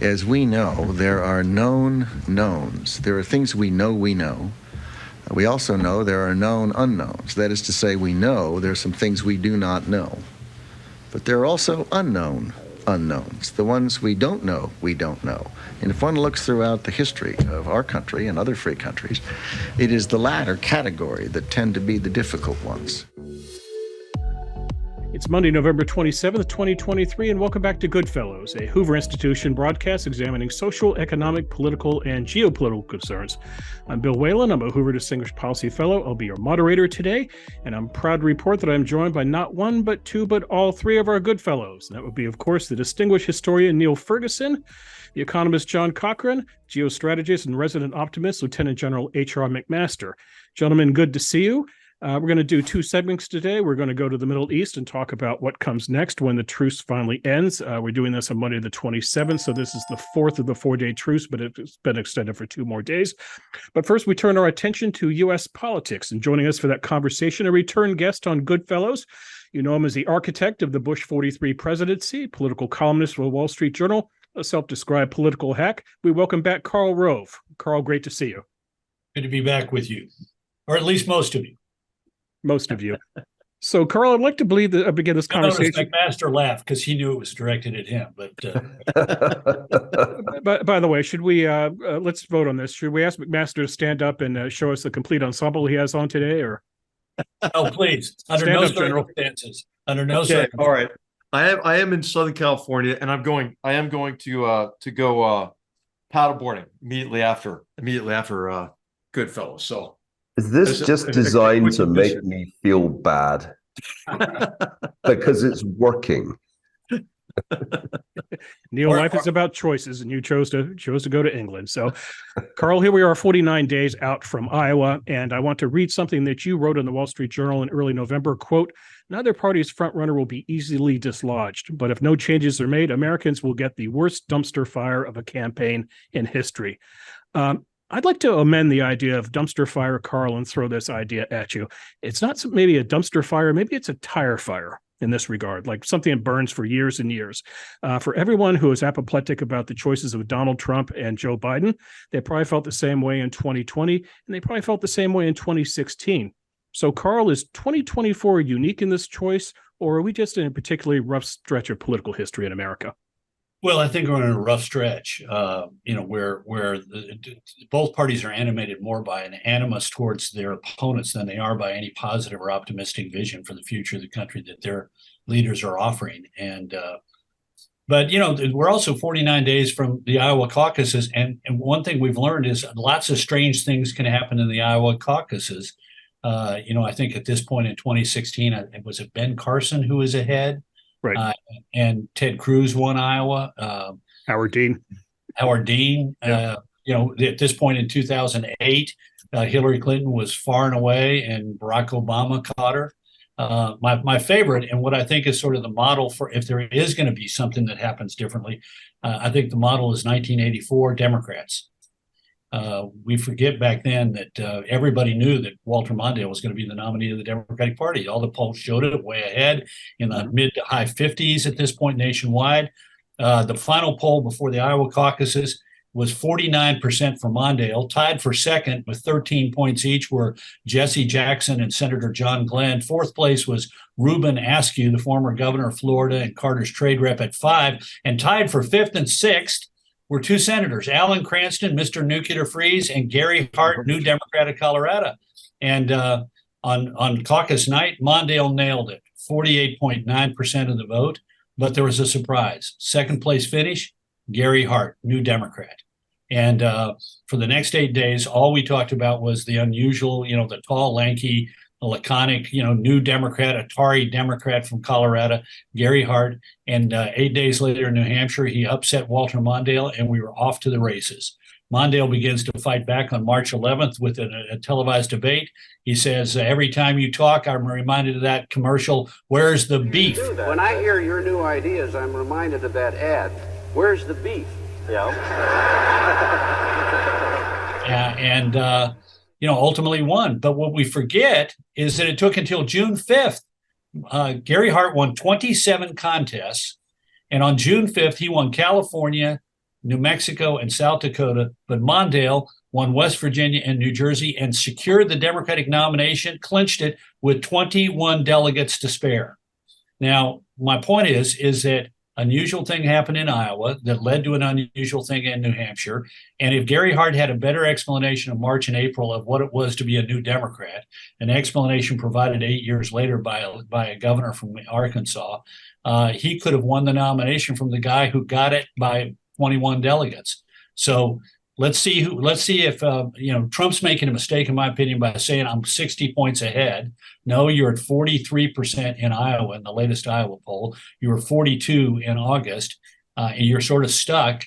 As we know, there are known knowns. There are things we know we know. We also know there are known unknowns. That is to say, we know there are some things we do not know. But there are also unknown unknowns, the ones we don't know we don't know. And if one looks throughout the history of our country and other free countries, it is the latter category that tend to be the difficult ones. It's Monday, November 27th, 2023, and welcome back to GoodFellows, a Hoover Institution broadcast examining social, economic, political, and geopolitical concerns. I'm Bill Whalen. I'm a Hoover Distinguished Policy Fellow. I'll be your moderator today, and I'm proud to report that I'm joined by not one, but two, but all three of our GoodFellows. That would be, of course, the distinguished historian Niall Ferguson, the economist John Cochrane, geostrategist and resident optimist Lieutenant General H.R. McMaster. Gentlemen, good to see you. We're going to do two segments today. We're going to go to the Middle East and talk about what comes next when the truce finally ends. We're doing this on Monday the 27th, so this is the fourth of the four-day truce, but it's been extended for 2 more days. But first, we turn our attention to U.S. politics, and joining us for that conversation, a return guest on GoodFellows. You know him as the architect of the Bush 43 presidency, political columnist for the Wall Street Journal, a self-described political hack. We welcome back Karl Rove. Karl, great to see you. Good to be back with you, or at least most of you. Most of you. So, Karl, I'd like to believe that I begin this conversation. McMaster laughed because he knew it was directed at him. But by the way, should we let's vote on this? Should we ask McMaster to stand up and show us the complete ensemble he has on today, or? Oh, please! Under no circumstances. Under no circumstances. All right. I am in Southern California, and I am going to go paddleboarding immediately after GoodFellows. So. Is this just designed to make me feel bad? Because it's working. Neil, life is about choices, and you chose to go to England. So, Karl, here we are 49 days out from Iowa, and I want to read something that you wrote in the Wall Street Journal in early November. Quote, "Neither party's frontrunner will be easily dislodged, but if no changes are made, Americans will get the worst dumpster fire of a campaign in history." I'd like to amend the idea of dumpster fire, Karl, and throw this idea at you. It's not maybe a dumpster fire, maybe it's a tire fire in this regard, like something that burns for years and years. For everyone who is apoplectic about the choices of Donald Trump and Joe Biden, they probably felt the same way in 2020, and they probably felt the same way in 2016. So, Karl, is 2024 unique in this choice, or are we just in a particularly rough stretch of political history in America? Well, I think we're in a rough stretch, where both parties are animated more by an animus towards their opponents than they are by any positive or optimistic vision for the future of the country that their leaders are offering. But we're also 49 days from the Iowa caucuses, and one thing we've learned is lots of strange things can happen in the Iowa caucuses. I think at this point in 2016, was it Ben Carson who was ahead? Right. And Ted Cruz won Iowa. Howard Dean. Yeah. At this point in 2008, Hillary Clinton was far and away, and Barack Obama caught her. My favorite, and what I think is sort of the model for if there is going to be something that happens differently, I think the model is 1984 Democrats. We forget back then that everybody knew that Walter Mondale was going to be the nominee of the Democratic Party. All the polls showed it way ahead in the mid to high 50s at this point nationwide. The final poll before the Iowa caucuses was 49% for Mondale. Tied for second with 13 points each were Jesse Jackson and Senator John Glenn. Fourth place was Reuben Askew, the former governor of Florida and Carter's trade rep, at 5. And tied for fifth and sixth were 2 senators, Alan Cranston, Mr. Nuclear Freeze, and Gary Hart, New Democrat of Colorado. And on caucus night, Mondale nailed it, 48.9% of the vote. But there was a surprise. Second place finish, Gary Hart, New Democrat. And for the next 8 days, all we talked about was the unusual, the tall, lanky, laconic, New Democrat, Atari Democrat from Colorado, Gary Hart. And 8 days later in New Hampshire, he upset Walter Mondale, and we were off to the races. Mondale begins to fight back on March 11th with a televised debate. He says, every time you talk, I'm reminded of that commercial, "Where's the beef?" When I hear your new ideas, I'm reminded of that ad, "Where's the beef?" Yeah. Ultimately won. But what we forget is that it took until June 5th. Gary Hart won 27 contests. And on June 5th, he won California, New Mexico, and South Dakota, but Mondale won West Virginia and New Jersey and secured the Democratic nomination, clinched it with 21 delegates to spare. Now, my point is that unusual thing happened in Iowa that led to an unusual thing in New Hampshire. And if Gary Hart had a better explanation of March and April of what it was to be a new Democrat, an explanation provided 8 years later by a governor from Arkansas, he could have won the nomination from the guy who got it by 21 delegates. So let's see if Trump's making a mistake, in my opinion, by saying I'm 60 points ahead. No, you're at 43% in Iowa in the latest Iowa poll. You were 42 in August, and you're sort of stuck.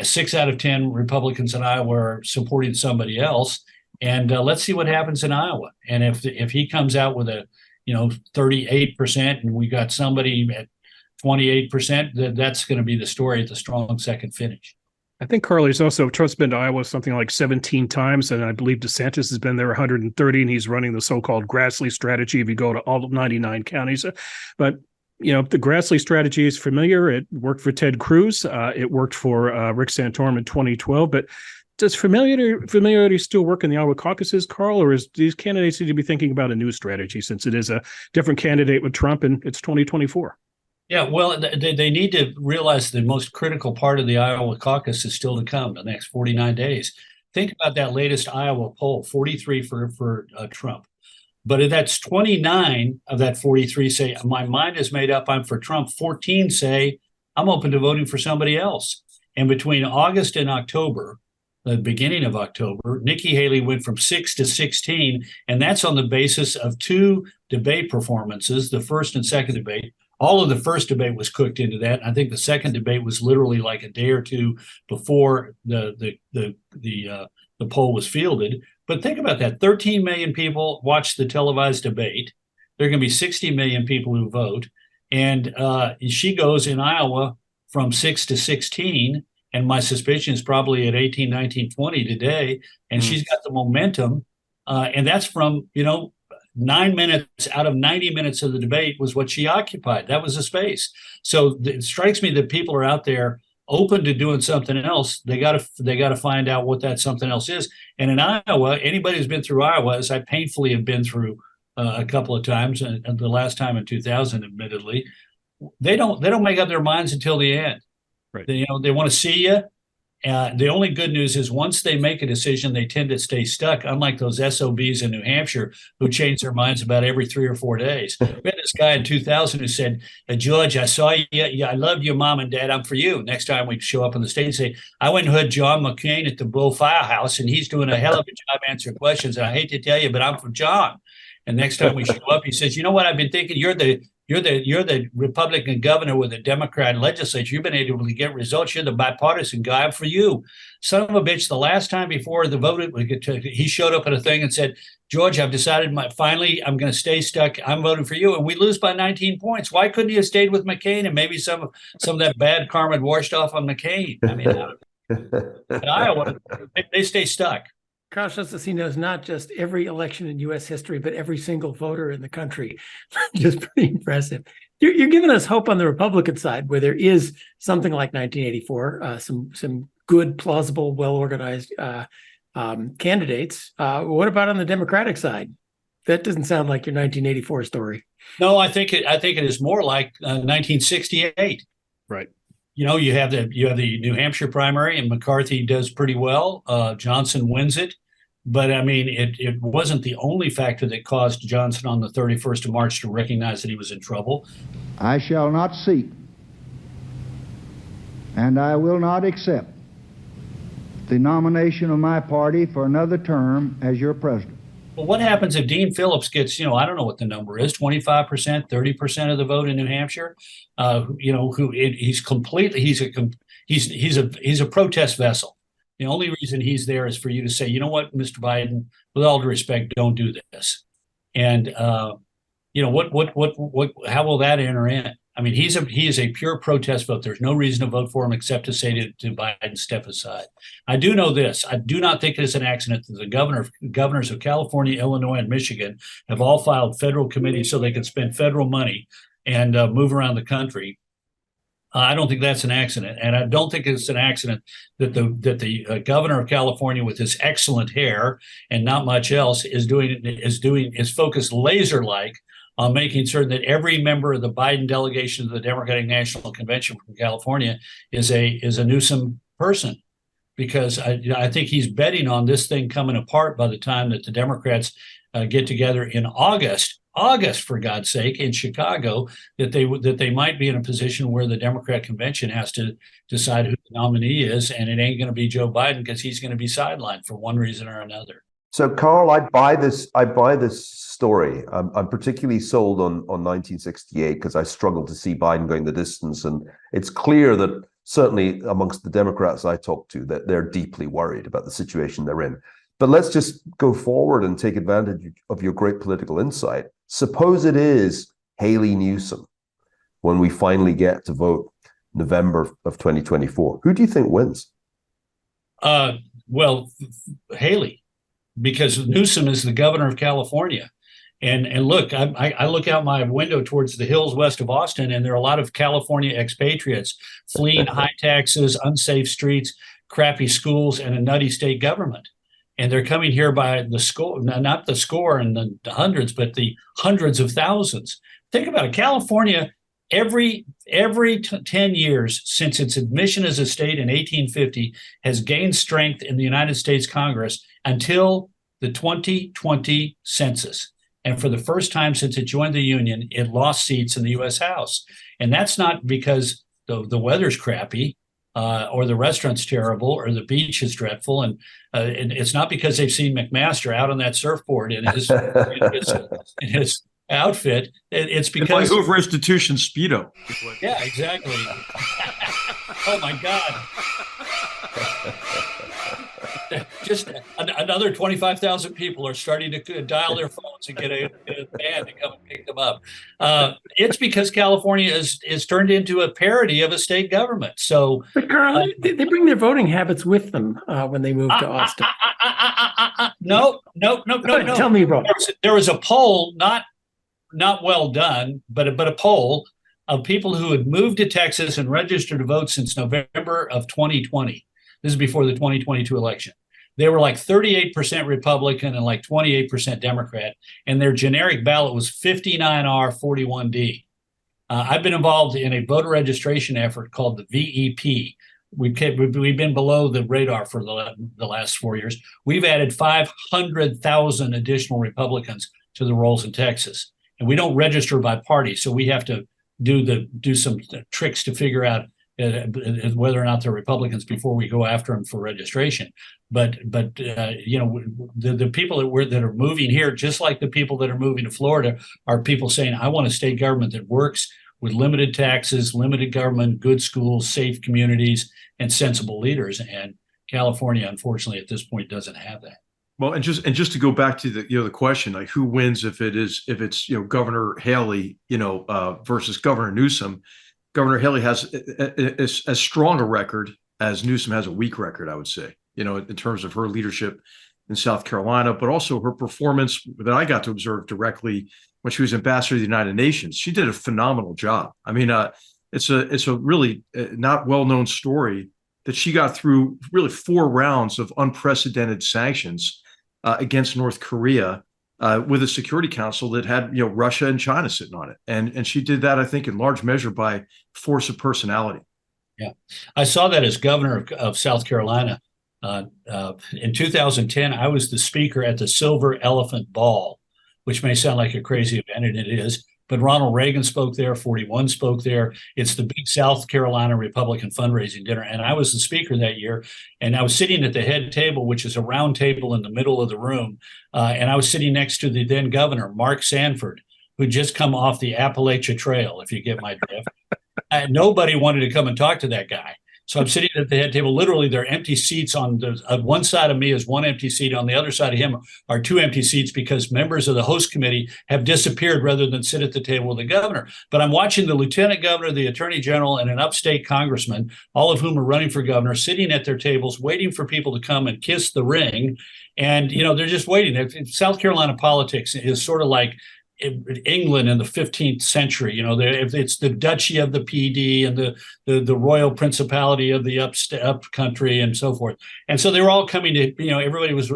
6 out of 10 Republicans in Iowa are supporting somebody else, and let's see what happens in Iowa. And if he comes out with a 38%, and we got somebody at 28%, that's going to be the story at the strong second finish. I think, Carl, Trump's been to Iowa something like 17 times, and I believe DeSantis has been there 130, and he's running the so-called Grassley strategy if you go to all 99 counties. But, the Grassley strategy is familiar. It worked for Ted Cruz. It worked for Rick Santorum in 2012. But does familiarity still work in the Iowa caucuses, Carl, or is these candidates need to be thinking about a new strategy since it is a different candidate with Trump and it's 2024? Yeah, well, they need to realize the most critical part of the Iowa caucus is still to come the next 49 days. Think about that latest Iowa poll, 43 for Trump. But if that's 29 of that 43 say, my mind is made up, I'm for Trump, 14 say, I'm open to voting for somebody else. And between August and October, the beginning of October, Nikki Haley went from 6 to 16, and that's on the basis of 2 debate performances, the first and second debate. All of the first debate was cooked into that. I think the second debate was literally like a day or two before the poll was fielded. But think about that: 13 million people watch the televised debate. There are going to be 60 million people who vote, and she goes in Iowa from 6 to 16. And my suspicion is probably at 18, 19, 20 today, and she's got the momentum, and that's from 9 minutes out of 90 minutes of the debate was what she occupied. That was the space. So it strikes me that people are out there open to doing something else. They got to find out what that something else is. And in Iowa, anybody who's been through Iowa, as I painfully have been through a couple of times, and the last time in 2000, admittedly, they don't make up their minds until the end. Right. They want to see you. The only good news is once they make a decision, they tend to stay stuck, unlike those SOBs in New Hampshire who change their minds about every 3 or 4 days. We had this guy in 2000 who said, George, I saw you. Yeah, I love your mom and dad. I'm for you. Next time we show up in the state and say, I went and heard John McCain at the Bull Firehouse, and he's doing a hell of a job answering questions. And I hate to tell you, but I'm for John. And next time we show up, he says, you know what I've been thinking? You're the Republican governor with a Democrat legislature. You've been able to get results. You're the bipartisan guy. I'm for you. Son of a bitch, the last time before the vote, he showed up at a thing and said, George, I've decided finally I'm going to stay stuck. I'm voting for you. And we lose by 19 points. Why couldn't he have stayed with McCain and maybe some of that bad karma had washed off on McCain? I mean, in Iowa, they stay stuck. Carl Sostacino is not just every election in U.S. history, but every single voter in the country. Just pretty impressive. You're giving us hope on the Republican side, where there is something like 1984, some good, plausible, well-organized candidates. What about on the Democratic side? That doesn't sound like your 1984 story. No, I think it is more like 1968. Right. You have the New Hampshire primary, and McCarthy does pretty well. Johnson wins it. But, I mean, it wasn't the only factor that caused Johnson on the 31st of March to recognize that he was in trouble. I shall not seek, and I will not accept the nomination of my party for another term as your president. Well, what happens if Dean Phillips gets, I don't know what the number is, 25%, 30% of the vote in New Hampshire? He's a protest vessel. The only reason he's there is for you to say, you know what, Mr. Biden, with all due respect, don't do this. And how will that enter in? I mean, he is a pure protest vote. There's no reason to vote for him except to say to Biden, step aside. I do know this. I do not think it is an accident that the governors of California, Illinois, and Michigan have all filed federal committees so they can spend federal money and move around the country. I don't think that's an accident, and I don't think it's an accident that the governor of California, with his excellent hair and not much else, is focused laser-like on making certain that every member of the Biden delegation to the Democratic National Convention from California is a Newsom person, because I think he's betting on this thing coming apart by the time that the Democrats get together in August, for God's sake, in Chicago, that they might be in a position where the Democrat convention has to decide who the nominee is, and it ain't going to be Joe Biden, because he's going to be sidelined for one reason or another. So, Karl, I buy this story. I'm particularly sold on 1968 because I struggle to see Biden going the distance, and it's clear that certainly amongst the Democrats I talk to that they're deeply worried about the situation they're in. But let's just go forward and take advantage of your great political insight. Suppose it is Haley Newsom when we finally get to vote November of 2024. Who do you think wins? Well, Haley, because Newsom is the governor of California. And look, I look out my window towards the hills west of Austin, and there are a lot of California expatriates fleeing high taxes, unsafe streets, crappy schools, and a nutty state government. And they're coming here by the score, not the score and the hundreds, but the hundreds of thousands. Think about it. California, every 10 years since its admission as a state in 1850, has gained strength in the United States Congress until the 2020 census. And for the first time since it joined the Union, it lost seats in the U.S. House. And that's not because the weather's crappy, or the restaurant's terrible, or the beach is dreadful. And it's not because they've seen McMaster out on that surfboard in his outfit. It's because Hoover Institution Speedo. Yeah, exactly. Oh my God. Just another 25,000 people are starting to dial their phones and get a band to come and pick them up. It's because California is turned into a parody of a state government. So, but Karl, they bring their voting habits with them when they move to Austin. No. Tell me, bro. There was a poll, not well done, but a poll of people who had moved to Texas and registered to vote since November of 2020. This is before the 2022 election. They were like 38% Republican and like 28% Democrat, and their generic ballot was 59R 41D. I've been involved in a voter registration effort called the VEP. We've been below the radar for the last 4 years. We've added 500,000 additional Republicans to the rolls in Texas, and we don't register by party, so we have to do some tricks to figure out whether or not they're Republicans before we go after them for registration. But the people that are moving here, just like the people that are moving to Florida, are people saying, I want a state government that works with limited taxes, limited government, good schools, safe communities, and sensible leaders. And California, unfortunately, at this point, doesn't have that. Well, and just to go back to the question, like who wins if it's Governor Haley versus Governor Newsom. Governor Haley has as strong a record as Newsom has a weak record, I would say, in terms of her leadership in South Carolina, but also her performance that I got to observe directly when she was ambassador to the United Nations. She did a phenomenal job. I mean, it's a really not well-known story that she got through really 4 rounds of unprecedented sanctions against North Korea, with a Security Council that had Russia and China sitting on it, and she did that, I think, in large measure by force of personality. Yeah, I saw that as governor of South Carolina. In 2010, I was the speaker at the Silver Elephant Ball, which may sound like a crazy event, and it is. But Ronald Reagan spoke there, 41 spoke there. It's the big South Carolina Republican fundraising dinner. And I was the speaker that year. And I was sitting at the head table, which is a round table in the middle of the room. And I was sitting next to the then governor, Mark Sanford, who'd just come off the Appalachia Trail, if you get my drift. And nobody wanted to come and talk to that guy. So I'm sitting at the head table. Literally, there are empty seats on one side of me is one empty seat. On the other side of him are 2 empty seats because members of the host committee have disappeared rather than sit at the table with the governor. But I'm watching the lieutenant governor, the attorney general, and an upstate congressman, all of whom are running for governor, sitting at their tables, waiting for people to come and kiss the ring. And, they're just waiting. South Carolina politics is sort of like England in the 15th century. If it's the Duchy of the PD and the Royal Principality of the up country and so forth. And so they were all coming to, everybody was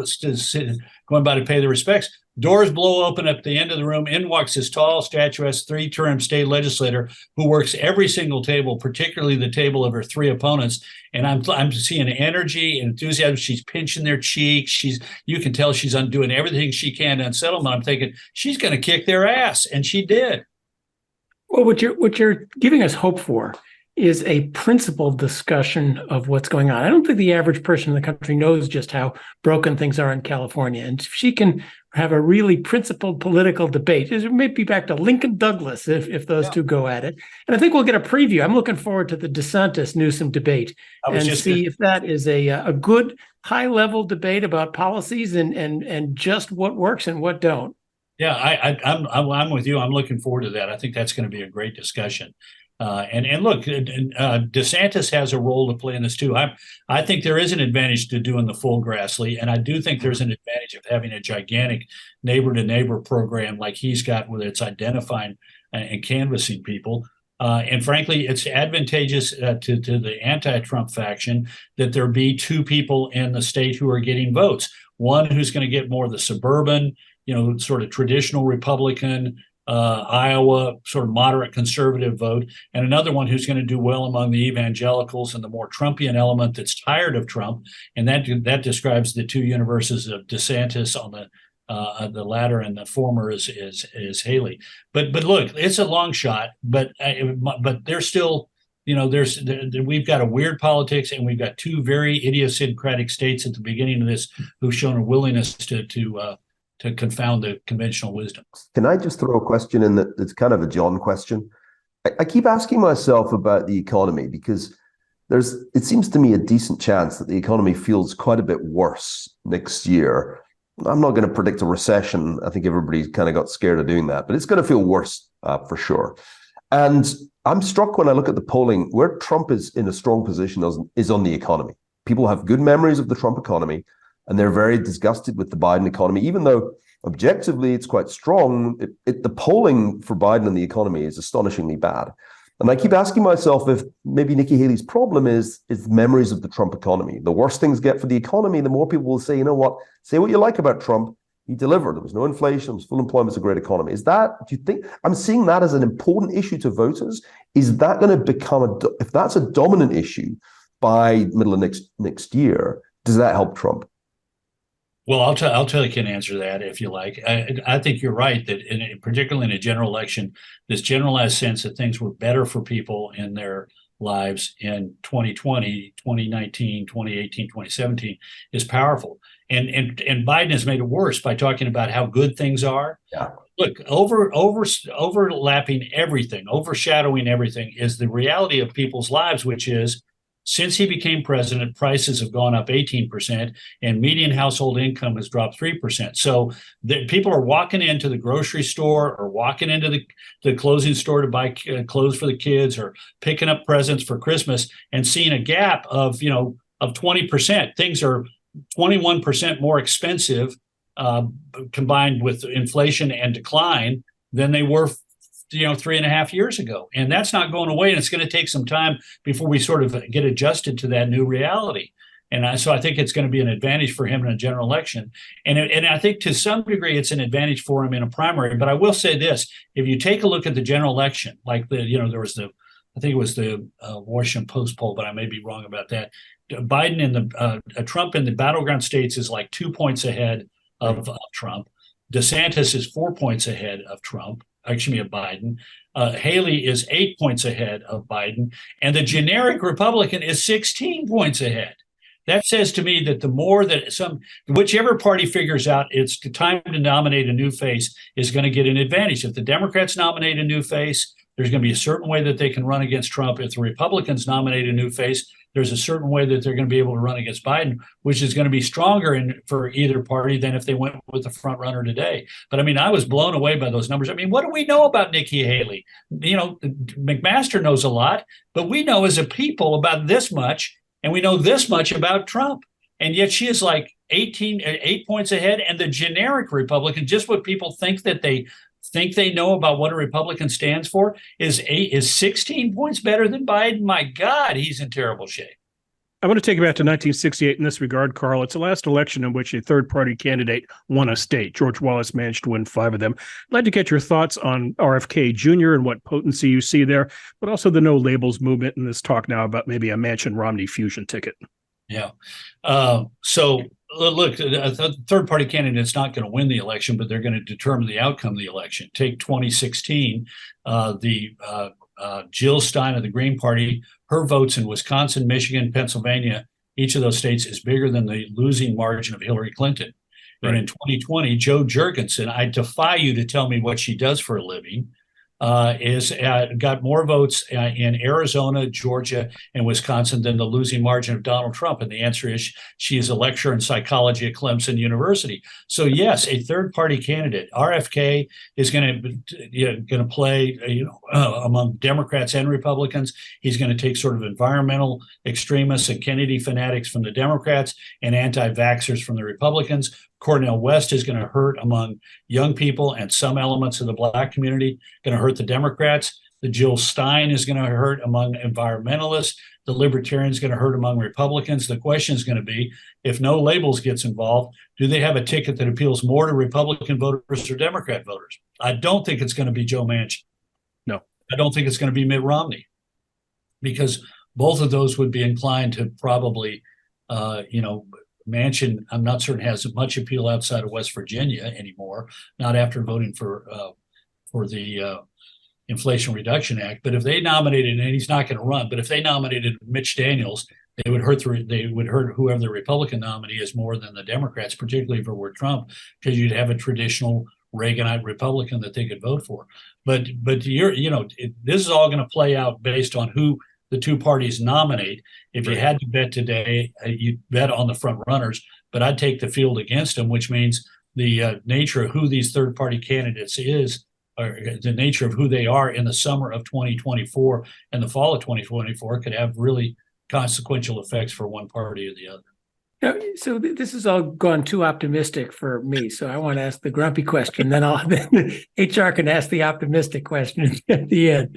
going by to pay their respects. Doors blow open at the end of the room. In walks this tall, statuesque, three-term state legislator who works every single table, particularly the table of her three opponents. And I'm seeing energy and enthusiasm. She's pinching their cheeks. You can tell she's doing everything she can to unsettle them. I'm thinking she's going to kick their ass, and she did. Well, what you're giving us hope for is a principled discussion of what's going on. I don't think the average person in the country knows just how broken things are in California. And if she can have a really principled political debate, it may be back to Lincoln Douglas if those two go at it. And I think we'll get a preview. I'm looking forward to the DeSantis-Newsom debate and see if that is a good high-level debate about policies and just what works and what don't. Yeah, I'm with you. I'm looking forward to that. I think that's going to be a great discussion. And look, DeSantis has a role to play in this too. I think there is an advantage to doing the full Grassley, and I do think there's an advantage of having a gigantic neighbor-to-neighbor program like he's got, where it's identifying and canvassing people. And frankly, it's advantageous to the anti-Trump faction that there be two people in the state who are getting votes. One who's going to get more of the suburban, sort of traditional Republican, Iowa sort of moderate conservative vote, and another one who's going to do well among the evangelicals and the more Trumpian element that's tired of Trump. And that describes the two universes of DeSantis on the latter, and the former is Haley. But look, it's a long shot, but there's still, we've got a weird politics, and we've got two very idiosyncratic states at the beginning of this who've shown a willingness to confound the conventional wisdom. Can I just throw a question in that's kind of a John question? I keep asking myself about the economy because it seems to me a decent chance that the economy feels quite a bit worse next year. I'm not going to predict a recession. I think everybody kind of got scared of doing that, but it's going to feel worse for sure. And I'm struck when I look at the polling where Trump is in a strong position is on the economy. People have good memories of the Trump economy, and they're very disgusted with the Biden economy, even though objectively it's quite strong. The polling for Biden and the economy is astonishingly bad. And I keep asking myself if maybe Nikki Haley's problem is memories of the Trump economy. The worse things get for the economy, the more people will say, you know what, say what you like about Trump. He delivered. There was no inflation. There was full employment. It's a great economy. Do you think, I'm seeing that as an important issue to voters? Is that going to become, if that's a dominant issue by middle of next year, does that help Trump? Well, I'll tell you, can answer that if you like. I think you're right that particularly in a general election, this generalized sense that things were better for people in their lives in 2020, 2019, 2018, 2017 is powerful. And Biden has made it worse by talking about how good things are. Yeah. Look, overlapping everything, overshadowing everything is the reality of people's lives, which is, since he became president, prices have gone up 18%, and median household income has dropped 3%. So people are walking into the grocery store or walking into the clothing store to buy clothes for the kids or picking up presents for Christmas and seeing a gap of 20%. Things are 21% more expensive combined with inflation and decline than they were 3.5 years ago. And that's not going away. And it's going to take some time before we sort of get adjusted to that new reality. And so I think it's going to be an advantage for him in a general election. And I think to some degree, it's an advantage for him in a primary. But I will say this, if you take a look at the general election, like there was I think it was the Washington Post poll, but I may be wrong about that. Biden and Trump in the battleground states is like 2 points ahead of Trump. DeSantis is 4 points ahead of Biden. Haley is 8 points ahead of Biden, and the generic Republican is 16 points ahead. That says to me that the more that whichever party figures out it's the time to nominate a new face is going to get an advantage. If the Democrats nominate a new face, there's going to be a certain way that they can run against Trump. If the Republicans nominate a new face, there's a certain way that they're going to be able to run against Biden, which is going to be stronger for either party than if they went with the front runner today. But I mean, I was blown away by those numbers. I mean, what do we know about Nikki Haley? McMaster knows a lot, but we know as a people about this much, and we know this much about Trump. And yet she is like 8 points ahead. And the generic Republican, just what people think that they think they know about what a Republican stands for? Is 16 points better than Biden? My God, he's in terrible shape. I want to take you back to 1968 in this regard, Karl. It's the last election in which a third-party candidate won a state. George Wallace managed to win 5 of them. I'd like to get your thoughts on RFK Jr. and what potency you see there, but also the no labels movement and this talk now about maybe a Manchin-Romney fusion ticket. Yeah. So look, a third-party candidate's not going to win the election, but they're going to determine the outcome of the election. Take 2016, Jill Stein of the Green Party, her votes in Wisconsin, Michigan, Pennsylvania, each of those states is bigger than the losing margin of Hillary Clinton. Right. And in 2020, Joe Jurgensen, I defy you to tell me what she does for a living, got more votes in Arizona, Georgia, and Wisconsin than the losing margin of Donald Trump. And the answer is she is a lecturer in psychology at Clemson University. So yes, a third-party candidate, RFK, is going to play among Democrats and Republicans. He's going to take sort of environmental extremists and Kennedy fanatics from the Democrats and anti-vaxxers from the Republicans. Cornel West is going to hurt among young people and some elements of the Black community, going to hurt the Democrats. The Jill Stein is going to hurt among environmentalists. The Libertarians going to hurt among Republicans. The question is going to be, if no labels gets involved, do they have a ticket that appeals more to Republican voters or Democrat voters? I don't think it's going to be Joe Manchin. No. I don't think it's going to be Mitt Romney, because both of those would be inclined to probably, Manchin, I'm not certain has much appeal outside of West Virginia anymore, not after voting for the Inflation Reduction Act. But if they nominated, and he's not going to run, but if they nominated Mitch Daniels, they would hurt whoever the Republican nominee is more than the Democrats, particularly if it were Trump, because you'd have a traditional Reaganite Republican that they could vote for. But this is all going to play out based on who the two parties nominate. If you had to bet today, you'd bet on the front runners, but I'd take the field against them, which means the nature of who these third-party candidates is, or the nature of who they are in the summer of 2024 and the fall of 2024 could have really consequential effects for one party or the other. So this has all gone too optimistic for me. So I want to ask the grumpy question, then HR can ask the optimistic question at the end.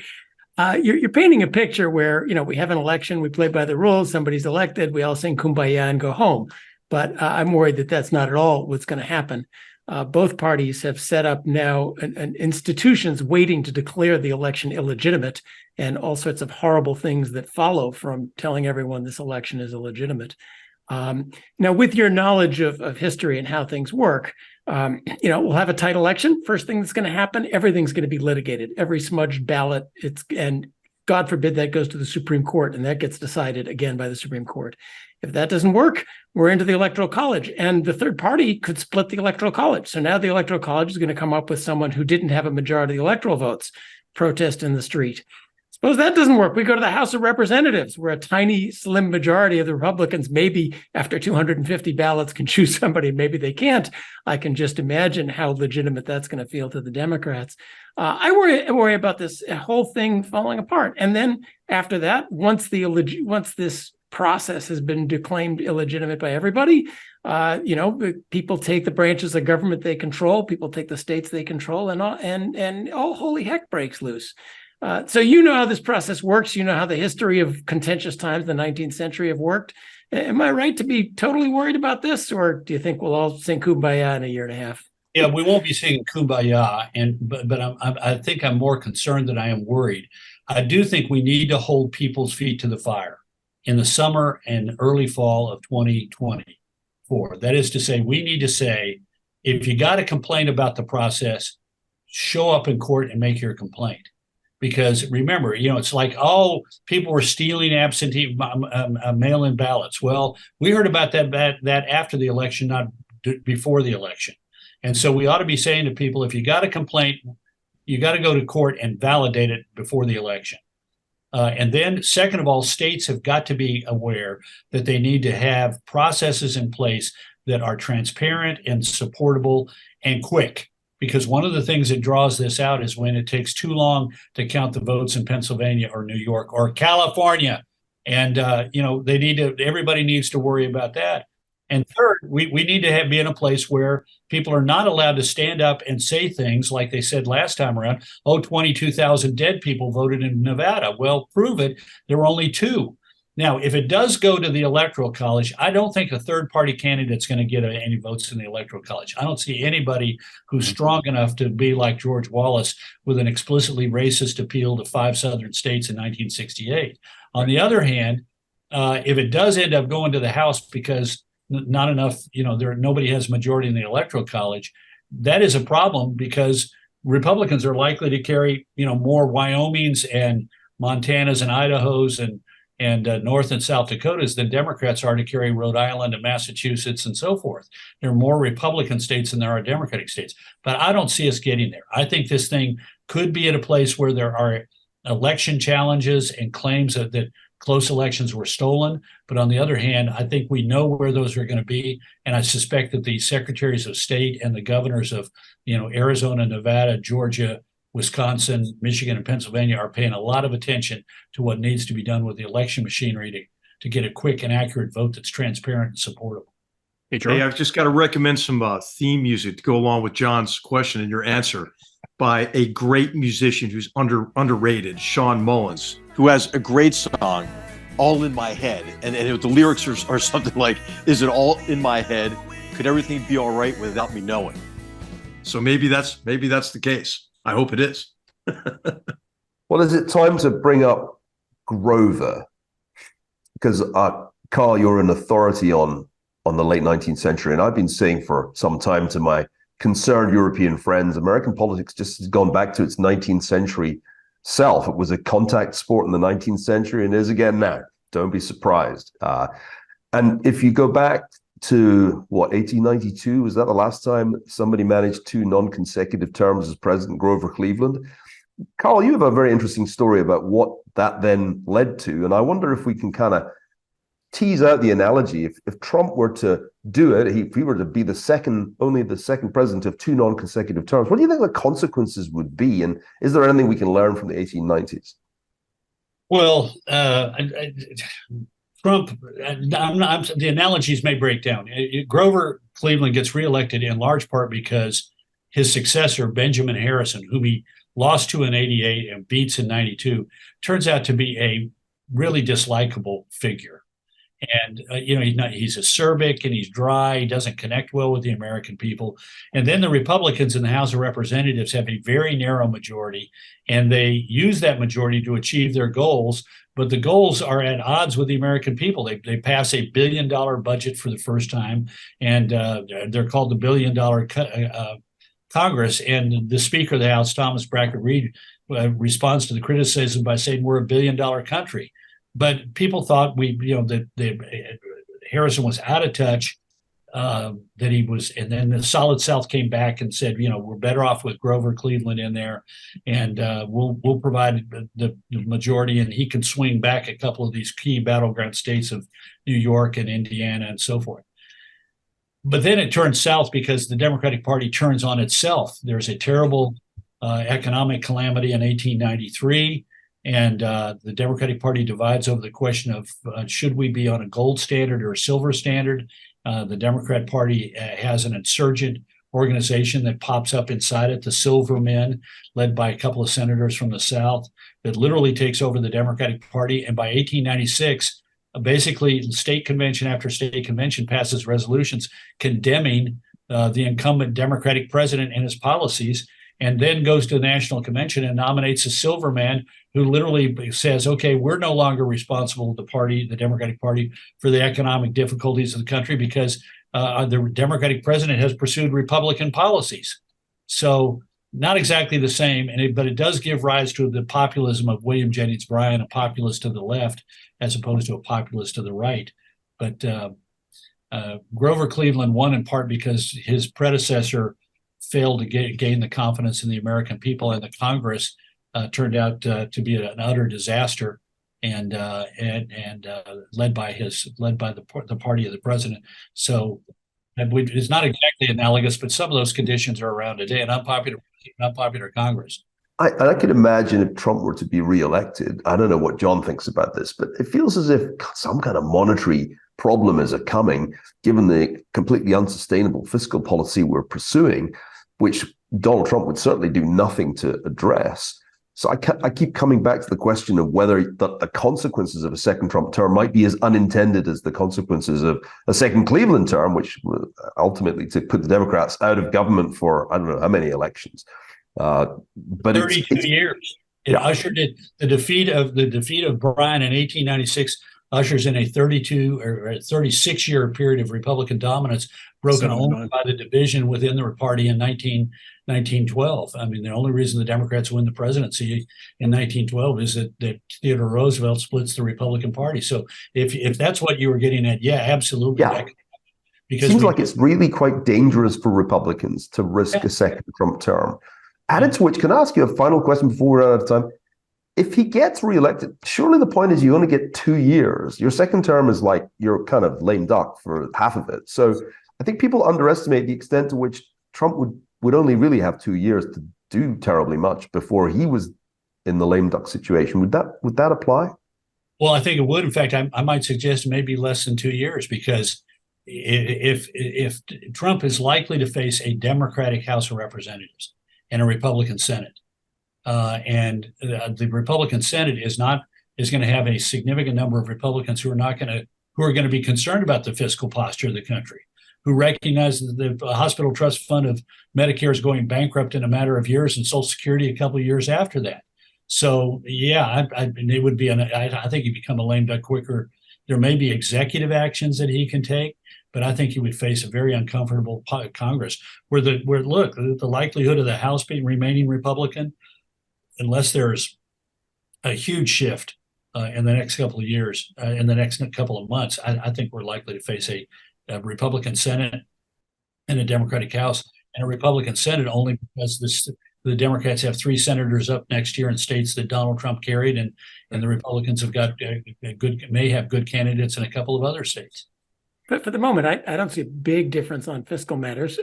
You're painting a picture where, we have an election, we play by the rules, somebody's elected, we all sing Kumbaya and go home. But I'm worried that that's not at all what's going to happen. Both parties have set up now an institutions waiting to declare the election illegitimate, and all sorts of horrible things that follow from telling everyone this election is illegitimate. Now, with your knowledge of history and how things work, we'll have a tight election. First thing that's going to happen, everything's going to be litigated. Every smudged ballot, and God forbid that goes to the Supreme Court, and that gets decided again by the Supreme Court. If that doesn't work, we're into the Electoral College, and the third party could split the Electoral College. So now the Electoral College is going to come up with someone who didn't have a majority of the electoral votes, protest in the street. Suppose that doesn't work. We go to the House of Representatives, where a tiny, slim majority of the Republicans, maybe after 250 ballots, can choose somebody. Maybe they can't. I can just imagine how legitimate that's going to feel to the Democrats. I worry about this whole thing falling apart. And then after that, once this process has been declaimed illegitimate by everybody, people take the branches of government they control, people take the states they control, and all holy heck breaks loose. So how this process works. You know how the history of contentious times, the 19th century, have worked. Am I right to be totally worried about this, or do you think we'll all sing Kumbaya in a year and a half? Yeah, we won't be singing Kumbaya, but I think I'm more concerned than I am worried. I do think we need to hold people's feet to the fire in the summer and early fall of 2024. That is to say, we need to say, if you got a complaint about the process, show up in court and make your complaint. Because remember, it's like, people were stealing absentee mail-in ballots. Well, we heard about that after the election, not before the election. And so we ought to be saying to people, if you got a complaint, you got to go to court and validate it before the election. And then, second of all, states have got to be aware that they need to have processes in place that are transparent and supportable and quick. Because one of the things that draws this out is when it takes too long to count the votes in Pennsylvania or New York or California. And, everybody needs to worry about that. And third, we need to be in a place where people are not allowed to stand up and say things like they said last time around. Oh, 22,000 dead people voted in Nevada. Well, prove it. There were only 2. Now, if it does go to the Electoral College, I don't think a third-party candidate's going to get any votes in the Electoral College. I don't see anybody who's strong enough to be like George Wallace with an explicitly racist appeal to 5 southern states in 1968. On the other hand, if it does end up going to the House because not enough, nobody has majority in the Electoral College, that is a problem because Republicans are likely to carry, more Wyomings and Montanas and Idahos and North and South Dakotas than Democrats are to carry Rhode Island and Massachusetts and so forth. There are more Republican states than there are Democratic states. But I don't see us getting there. I think this thing could be at a place where there are election challenges and claims that close elections were stolen. But on the other hand, I think we know where those are going to be. And I suspect that the secretaries of state and the governors of, Arizona, Nevada, Georgia, Wisconsin, Michigan, and Pennsylvania are paying a lot of attention to what needs to be done with the election machinery to get a quick and accurate vote that's transparent and supportable. Hey, I've just got to recommend some theme music to go along with John's question and your answer by a great musician who's underrated, Sean Mullins, who has a great song, All in My Head. And the lyrics are something like, is it all in my head? Could everything be all right without me knowing? So maybe that's the case. I hope it is. Well, is it time to bring up Grover? Because Karl, you're an authority on the late 19th century, and I've been saying for some time to my concerned European friends, American politics just has gone back to its 19th century self. It was a contact sport in the 19th century and is again now. Don't be surprised. And if you go back to 1892, was that the last time somebody managed 2 non-consecutive terms as president, Grover Cleveland? Karl, you have a very interesting story about what that then led to, and I wonder if we can kind of tease out the analogy. If Trump were to do it, if he were to be only the second president of 2 non-consecutive terms, what do you think the consequences would be, and is there anything we can learn from the 1890s? Well, Trump, the analogies may break down. Grover Cleveland gets reelected in large part because his successor, Benjamin Harrison, whom he lost to in 88 and beats in 92, turns out to be a really dislikable figure. And, he's acerbic and he's dry. He doesn't connect well with the American people. And then the Republicans in the House of Representatives have a very narrow majority, and they use that majority to achieve their goals. But the goals are at odds with the American people. They pass $1 billion budget for the first time, and they're called the $1 billion Congress. And the Speaker of the House, Thomas Brackett Reed, responds to the criticism by saying we're $1 billion country. But people thought that Harrison was out of touch, that he was, and then the Solid South came back and said, we're better off with Grover Cleveland in there, and we'll provide the majority, and he can swing back a couple of these key battleground states of New York and Indiana and so forth. But then it turns south because the Democratic Party turns on itself. There's a terrible economic calamity in 1893. And the Democratic Party divides over the question of should we be on a gold standard or a silver standard? The Democrat Party has an insurgent organization that pops up inside it, the Silver Men, led by a couple of senators from the South, that literally takes over the Democratic Party. And by 1896, basically state convention after state convention passes resolutions condemning the incumbent Democratic president and his policies, and then goes to the National Convention and nominates a silver man who literally says, okay, we're no longer responsible, the Democratic Party, for the economic difficulties of the country because the Democratic president has pursued Republican policies. So not exactly the same, but it does give rise to the populism of William Jennings Bryan, a populist to the left, as opposed to a populist to the right. But Grover Cleveland won in part because his predecessor failed to gain the confidence in the American people, and the Congress turned out to be an utter disaster, and led by the party of the president. So it's not exactly analogous, but some of those conditions are around today. An unpopular Congress. I could imagine if Trump were to be reelected. I don't know what John thinks about this, but it feels as if some kind of monetary problem is coming, given the completely unsustainable fiscal policy we're pursuing, which Donald Trump would certainly do nothing to address. So I keep coming back to the question of whether the consequences of a second Trump term might be as unintended as the consequences of a second Cleveland term, which ultimately to put the Democrats out of government for I don't know how many elections. But 32 years. It ushered it. The defeat of Bryan in 1896 ushers in a 32 or 36-year period of Republican dominance, broken only by the division within the party in 1912. I mean, the only reason the Democrats win the presidency in 1912 is that Theodore Roosevelt splits the Republican Party. So if that's what you were getting at, yeah, absolutely. Yeah. Because it seems like it's really quite dangerous for Republicans to risk a second Trump term. Added to which, can I ask you a final question before we run out of time? If he gets reelected, surely the point is you only get 2 years. Your second term is like you're kind of lame duck for half of it. So I think people underestimate the extent to which Trump would only really have 2 years to do terribly much before he was in the lame duck situation. Would that apply? Well, I think it would. In fact, I might suggest maybe less than 2 years, because if Trump is likely to face a Democratic House of Representatives and a Republican Senate, and the Republican Senate is going to have a significant number of Republicans who are going to be concerned about the fiscal posture of the country, who recognize that the hospital trust fund of Medicare is going bankrupt in a matter of years, and Social Security a couple of years after that. So yeah, it would be I think he'd become a lame duck quicker. There may be executive actions that he can take, but I think he would face a very uncomfortable Congress where the likelihood of the House remaining Republican, unless there's a huge shift in the next couple of years, in the next couple of months, I think we're likely to face a Republican Senate and a Democratic House, and a Republican Senate only because the Democrats have 3 senators up next year in states that Donald Trump carried, and the Republicans have got may have good candidates in a couple of other states. But for the moment, I don't see a big difference on fiscal matters.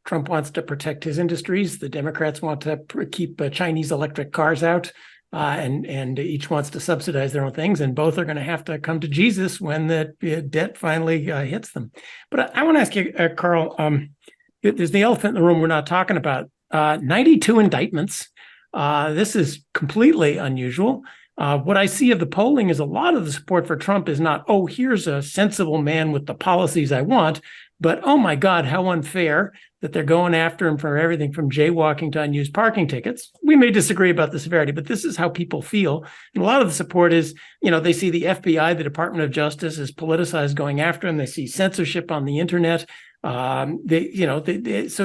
Trump wants to protect his industries. The Democrats want to keep Chinese electric cars out, and each wants to subsidize their own things. And both are going to have to come to Jesus when the debt finally hits them. But I want to ask you, Karl, there's the elephant in the room we're not talking about. 92 indictments. This is completely unusual. What I see of the polling is a lot of the support for Trump is not, oh, here's a sensible man with the policies I want, but oh my God, how unfair that they're going after him for everything from jaywalking to unused parking tickets. We may disagree about the severity, but this is how people feel. And a lot of the support is, they see the FBI, the Department of Justice, is politicized going after him. They see censorship on the internet. So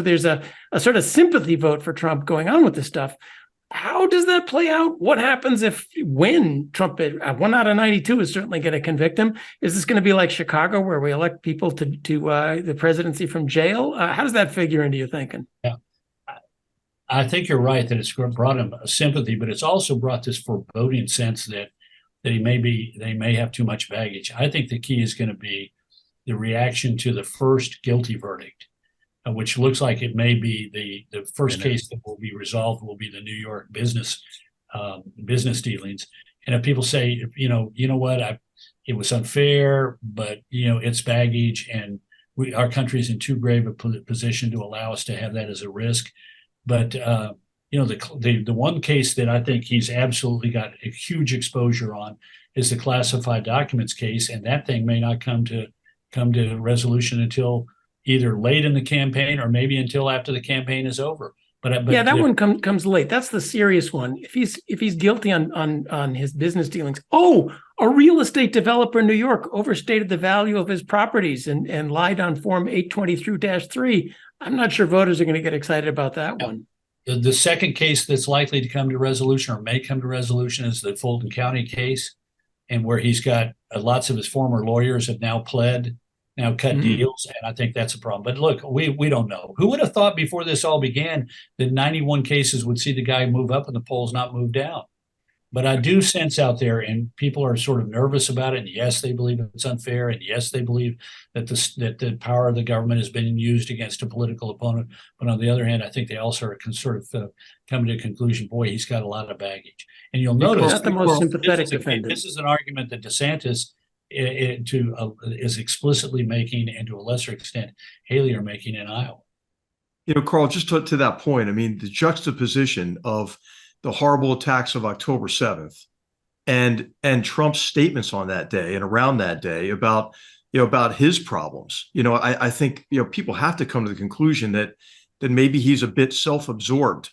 there's a sort of sympathy vote for Trump going on with this stuff. How does that play out? What happens when Trump, 1 out of 92 is certainly going to convict him? Is this going to be like Chicago, where we elect people to the presidency from jail? How does that figure into your thinking? Yeah, I think you're right that it's brought him a sympathy, but it's also brought this foreboding sense that they may have too much baggage. I think the key is going to be the reaction to the first guilty verdict, which looks like it may be the first case that will be resolved will be the New York business dealings. And if people say, you know what, it was unfair, but it's baggage, and our country's in too grave a position to allow us to have that as a risk. But the one case that I think he's absolutely got a huge exposure on is the classified documents case, and that thing may not come to resolution until either late in the campaign or maybe until after the campaign is over. But that one comes late. That's the serious one. If he's guilty on his business dealings, a real estate developer in New York overstated the value of his properties and lied on Form 823-3. I'm not sure voters are going to get excited about that one. The second case that's likely to come to resolution or may come to resolution is the Fulton County case, and where he's got lots of his former lawyers have now cut deals, and I think that's a problem. But look, we don't know. Who would have thought before this all began that 91 cases would see the guy move up and the polls not move down? But I do sense out there, and people are sort of nervous about it. And yes, they believe it's unfair, and yes, they believe that the power of the government has been used against a political opponent. But on the other hand, I think they also are sort of come to the conclusion, boy, he's got a lot of baggage. And you'll notice not the most sympathetic defendant. This is an argument that DeSantis is explicitly making, and to a lesser extent, Haley are making in Iowa. Carl, just to that point, I mean, the juxtaposition of the horrible attacks of October 7th and Trump's statements on that day and around that day about his problems. I think people have to come to the conclusion that maybe he's a bit self-absorbed,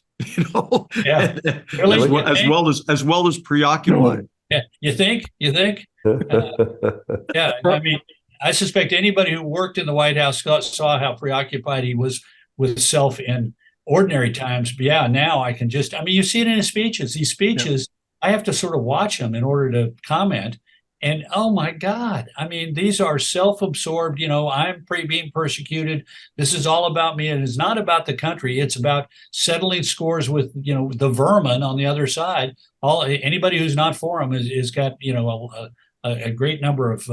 Yeah. Really? as well as preoccupied. Yeah, you think? Yeah, I mean, I suspect anybody who worked in the White House saw how preoccupied he was with self in ordinary times. But yeah, now I can you see it in his speeches. These speeches, I have to sort of watch them in order to comment. And oh my God, I mean, these are self-absorbed, I'm being persecuted. This is all about me. And it's not about the country. It's about settling scores with, the vermin on the other side. Anybody who's not for him is got, a great number of,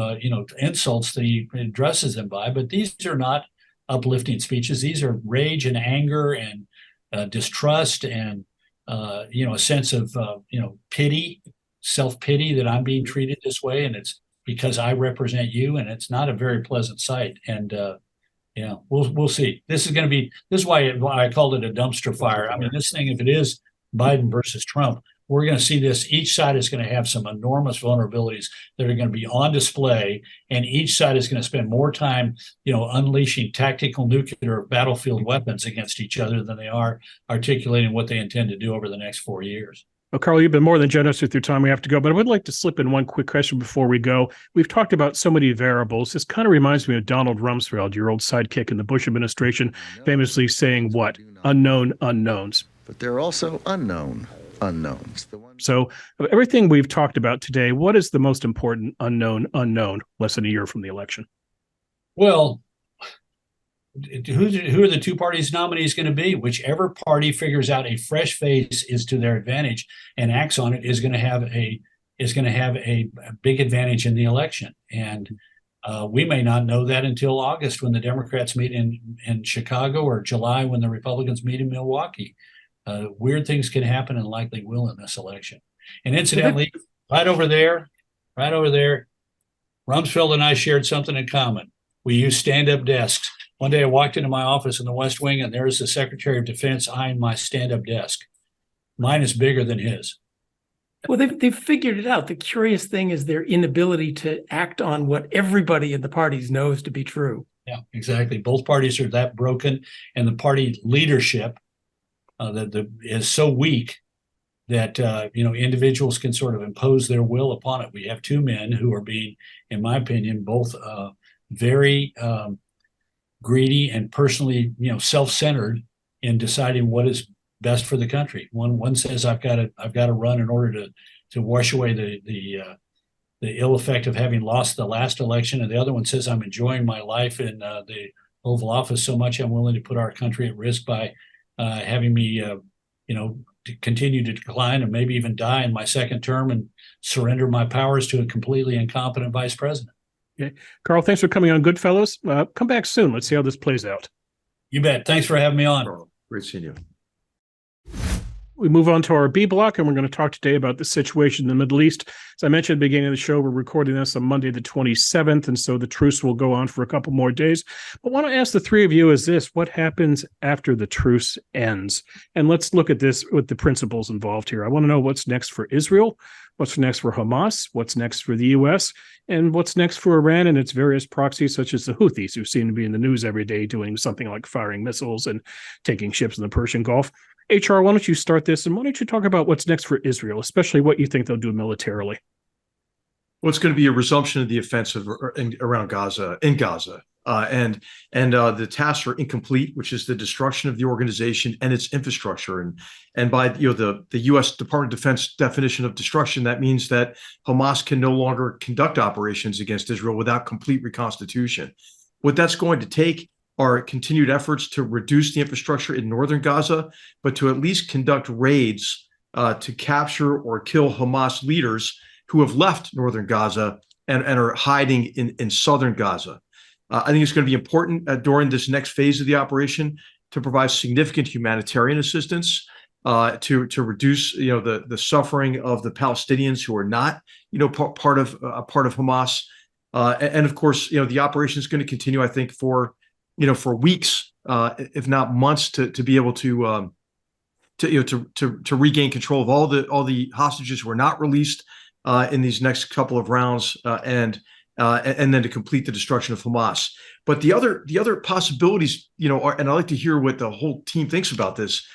insults that he addresses them by. But these are not uplifting speeches. These are rage and anger and distrust and, a sense of, pity, self-pity that I'm being treated this way, and it's because I represent you, and it's not a very pleasant sight. And we'll see. This is why I called it a dumpster fire. I mean, this thing, if it is Biden versus Trump, we're going to see this. Each side is going to have some enormous vulnerabilities that are going to be on display, and each side is going to spend more time, unleashing tactical nuclear battlefield weapons against each other than they are articulating what they intend to do over the next 4 years. Well, Karl, you've been more than generous with your time. We have to go, but I would like to slip in one quick question before we go. We've talked about so many variables. This kind of reminds me of Donald Rumsfeld, your old sidekick in the Bush administration, famously saying what? Unknown unknowns. But there are also unknown unknowns. So of everything we've talked about today, what is the most important unknown less than a year from the election? Well, who are the two parties' nominees going to be? Whichever party figures out a fresh face is to their advantage and acts on it is going to have a big advantage in the election. And we may not know that until August when the Democrats meet in Chicago, or July when the Republicans meet in Milwaukee. Weird things can happen and likely will in this election. And incidentally, right over there, Rumsfeld and I shared something in common. We use stand-up desks. One day I walked into my office in the West Wing, and there's the Secretary of Defense eyeing my stand-up desk. Mine is bigger than his. Well, they've figured it out. The curious thing is their inability to act on what everybody in the parties knows to be true. Yeah, exactly. Both parties are that broken, and the party leadership is so weak that individuals can sort of impose their will upon it. We have two men who are being, in my opinion, both very greedy and personally, self-centered in deciding what is best for the country. One says I've got to run in order to wash away the ill effect of having lost the last election, and the other one says I'm enjoying my life in the Oval Office so much I'm willing to put our country at risk by having me, to continue to decline and maybe even die in my second term and surrender my powers to a completely incompetent vice president. Okay. Karl, thanks for coming on GoodFellows. Come back soon. Let's see how this plays out. You bet. Thanks for having me on. Karl, great seeing you. We move on to our B block, and we're going to talk today about the situation in the Middle East. As I mentioned at the beginning of the show, we're recording this on Monday, the 27th, and so the truce will go on for a couple more days. But I want to ask the three of you is this: what happens after the truce ends? And let's look at this with the principles involved here. I want to know what's next for Israel, what's next for Hamas, what's next for the U.S., and what's next for Iran and its various proxies, such as the Houthis, who seem to be in the news every day doing something like firing missiles and taking ships in the Persian Gulf. HR, why don't you start this, and why don't you talk about what's next for Israel, especially what you think they'll do militarily? Well, it's going to be a resumption of the offensive around Gaza, and the tasks are incomplete, which is the destruction of the organization and its infrastructure. And by the U.S. Department of Defense definition of destruction, that means that Hamas can no longer conduct operations against Israel without complete reconstitution. What that's going to take are continued efforts to reduce the infrastructure in northern Gaza, but to at least conduct raids to capture or kill Hamas leaders who have left northern Gaza and are hiding in southern Gaza. I think it's going to be important during this next phase of the operation to provide significant humanitarian assistance to reduce the suffering of the Palestinians who are not part of Hamas. And of course, the operation is going to continue, I think, for weeks, if not months, to be able to regain control of all the hostages who are not released in these next couple of rounds, and then to complete the destruction of Hamas. But the other possibilities, are, and I'd like to hear what the whole team thinks about this,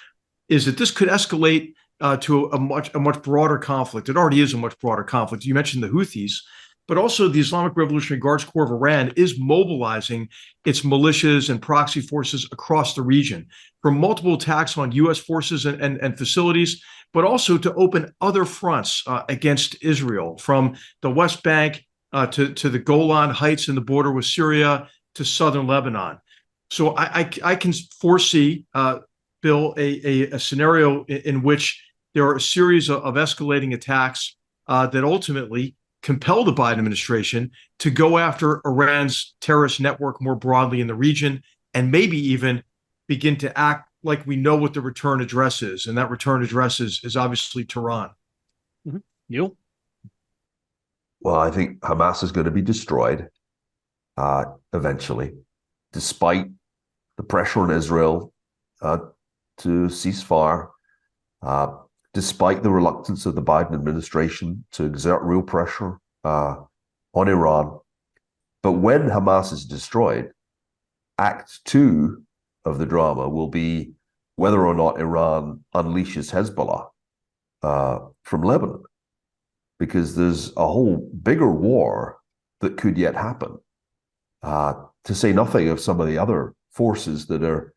is that this could escalate to a much broader conflict. It already is a much broader conflict. You mentioned the Houthis, but also the Islamic Revolutionary Guards Corps of Iran is mobilizing its militias and proxy forces across the region for multiple attacks on U.S. forces and facilities, but also to open other fronts against Israel, from the West Bank to the Golan Heights in the border with Syria to southern Lebanon. So I can foresee, Bill, a scenario in which there are a series of escalating attacks that ultimately compel the Biden administration to go after Iran's terrorist network more broadly in the region, and maybe even begin to act like we know what the return address is. And that return address is obviously Tehran. Mm-hmm. Neil? Well, I think Hamas is going to be destroyed eventually, despite the pressure on Israel to cease fire, despite the reluctance of the Biden administration to exert real pressure on Iran. But when Hamas is destroyed, Act 2 of the drama will be whether or not Iran unleashes Hezbollah from Lebanon, because there's a whole bigger war that could yet happen, to say nothing of some of the other forces that are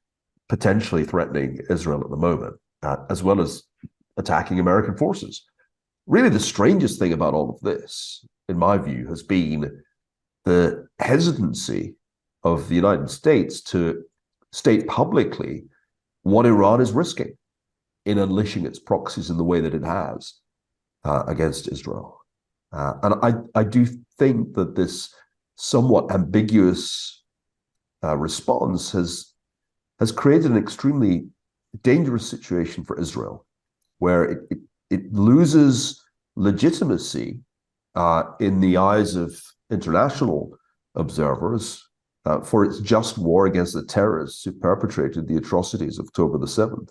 potentially threatening Israel at the moment, as well as attacking American forces. Really, the strangest thing about all of this, in my view, has been the hesitancy of the United States to state publicly what Iran is risking in unleashing its proxies in the way that it has against Israel. And I do think that this somewhat ambiguous response has created an extremely dangerous situation for Israel, where it loses legitimacy in the eyes of international observers for its just war against the terrorists who perpetrated the atrocities of October the 7th.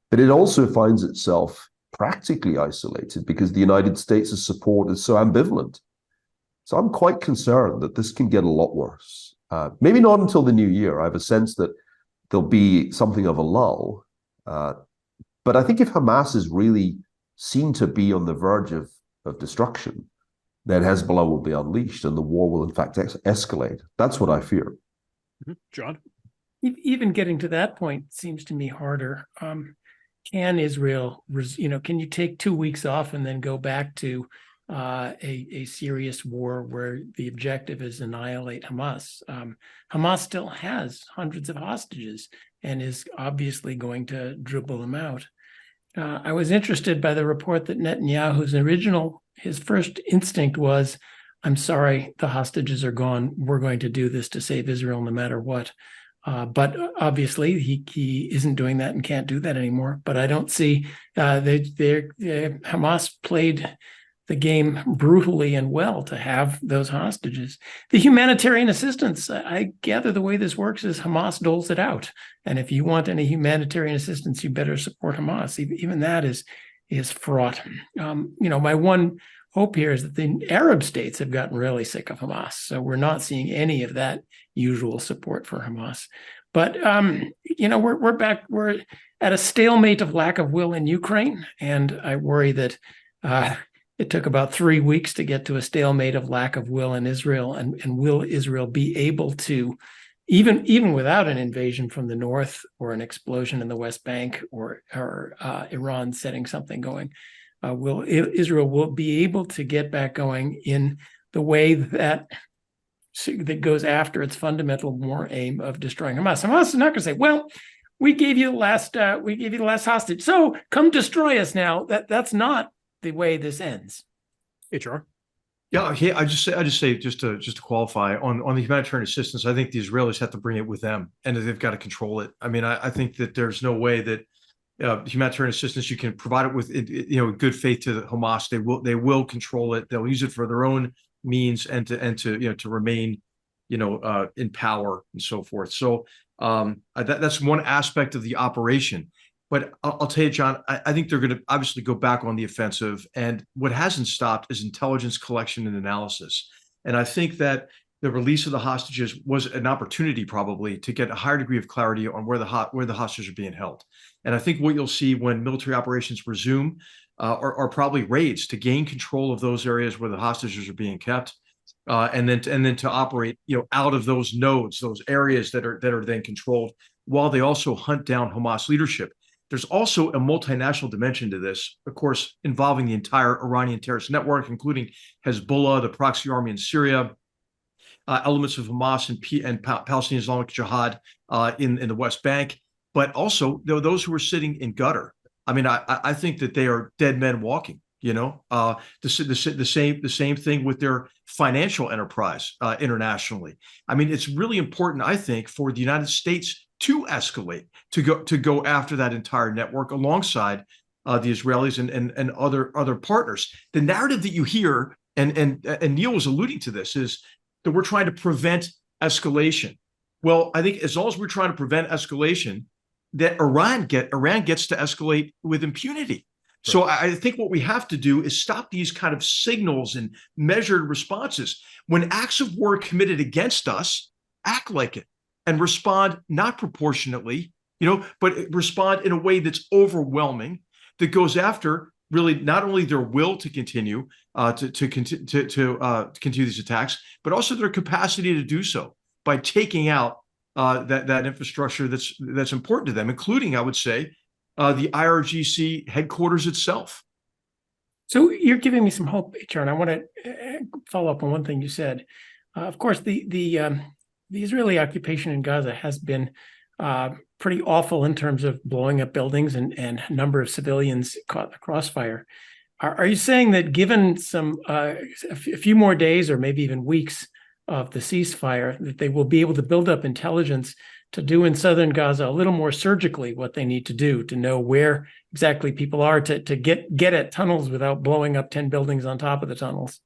But it also finds itself practically isolated because the United States' support is so ambivalent. So I'm quite concerned that this can get a lot worse. Maybe not until the new year. I have a sense that there'll be something of a lull. But I think if Hamas is really seen to be on the verge of destruction, then Hezbollah will be unleashed and the war will in fact escalate. That's what I fear. Mm-hmm. John? Even getting to that point seems to me harder. Can Israel, can you take 2 weeks off and then go back to a serious war where the objective is annihilate Hamas? Hamas still has hundreds of hostages and is obviously going to dribble them out. I was interested by the report that Netanyahu's his first instinct was, I'm sorry, the hostages are gone. We're going to do this to save Israel no matter what. But obviously he isn't doing that and can't do that anymore. But I don't see Hamas played the game brutally and well to have those hostages. The humanitarian assistance, I gather the way this works is Hamas doles it out. And if you want any humanitarian assistance, you better support Hamas. Even that is fraught. My one hope here is that the Arab states have gotten really sick of Hamas. So we're not seeing any of that usual support for Hamas. But, we're at a stalemate of lack of will in Ukraine. And I worry that it took about 3 weeks to get to a stalemate of lack of will in Israel. And will Israel be able to, even without an invasion from the north or an explosion in the West Bank or Iran setting something going, will Israel be able to get back going in the way that goes after its fundamental war aim of destroying Hamas? Hamas is not going to say, well, we gave you the last hostage, so come destroy us now. That's not the way this ends. HR? Yeah, I just say to qualify on the humanitarian assistance, I think the Israelis have to bring it with them, and they've got to control it. I mean, I think that there's no way that humanitarian assistance you can provide it with, good faith to the Hamas. They will control it. They'll use it for their own means and to remain, in power and so forth. So that's one aspect of the operation. But I'll tell you, John, I think they're going to obviously go back on the offensive. And what hasn't stopped is intelligence collection and analysis. And I think that the release of the hostages was an opportunity probably to get a higher degree of clarity on where the hostages are being held. And I think what you'll see when military operations resume are probably raids to gain control of those areas where the hostages are being kept. And then to operate, out of those nodes, those areas that are then controlled, while they also hunt down Hamas leadership. There's also a multinational dimension to this, of course, involving the entire Iranian terrorist network, including Hezbollah, the proxy army in Syria, elements of Hamas and Palestinian Islamic Jihad in the West Bank, but also those who are sitting in Qatar. I mean, I think that they are dead men walking. The same thing with their financial enterprise internationally. I mean, it's really important, I think, for the United States to escalate, to go after that entire network alongside the Israelis and other partners. The narrative that you hear, and Neil was alluding to this, is that we're trying to prevent escalation. Well, I think as long as we're trying to prevent escalation, that Iran gets to escalate with impunity. So I think what we have to do is stop these kind of signals and measured responses. When acts of war are committed against us, act like it and respond not proportionately, but respond in a way that's overwhelming, that goes after really not only their will to continue to continue these attacks, but also their capacity to do so by taking out that infrastructure that's important to them, including, I would say, the IRGC headquarters itself. So you're giving me some hope, HR, and I want to follow up on one thing you said. Of course, the Israeli occupation in Gaza has been pretty awful in terms of blowing up buildings and number of civilians caught in the crossfire. Are you saying that given a few more days or maybe even weeks of the ceasefire, that they will be able to build up intelligence to do in southern Gaza a little more surgically what they need to do to know where exactly people are to get at tunnels without blowing up 10 buildings on top of the tunnels?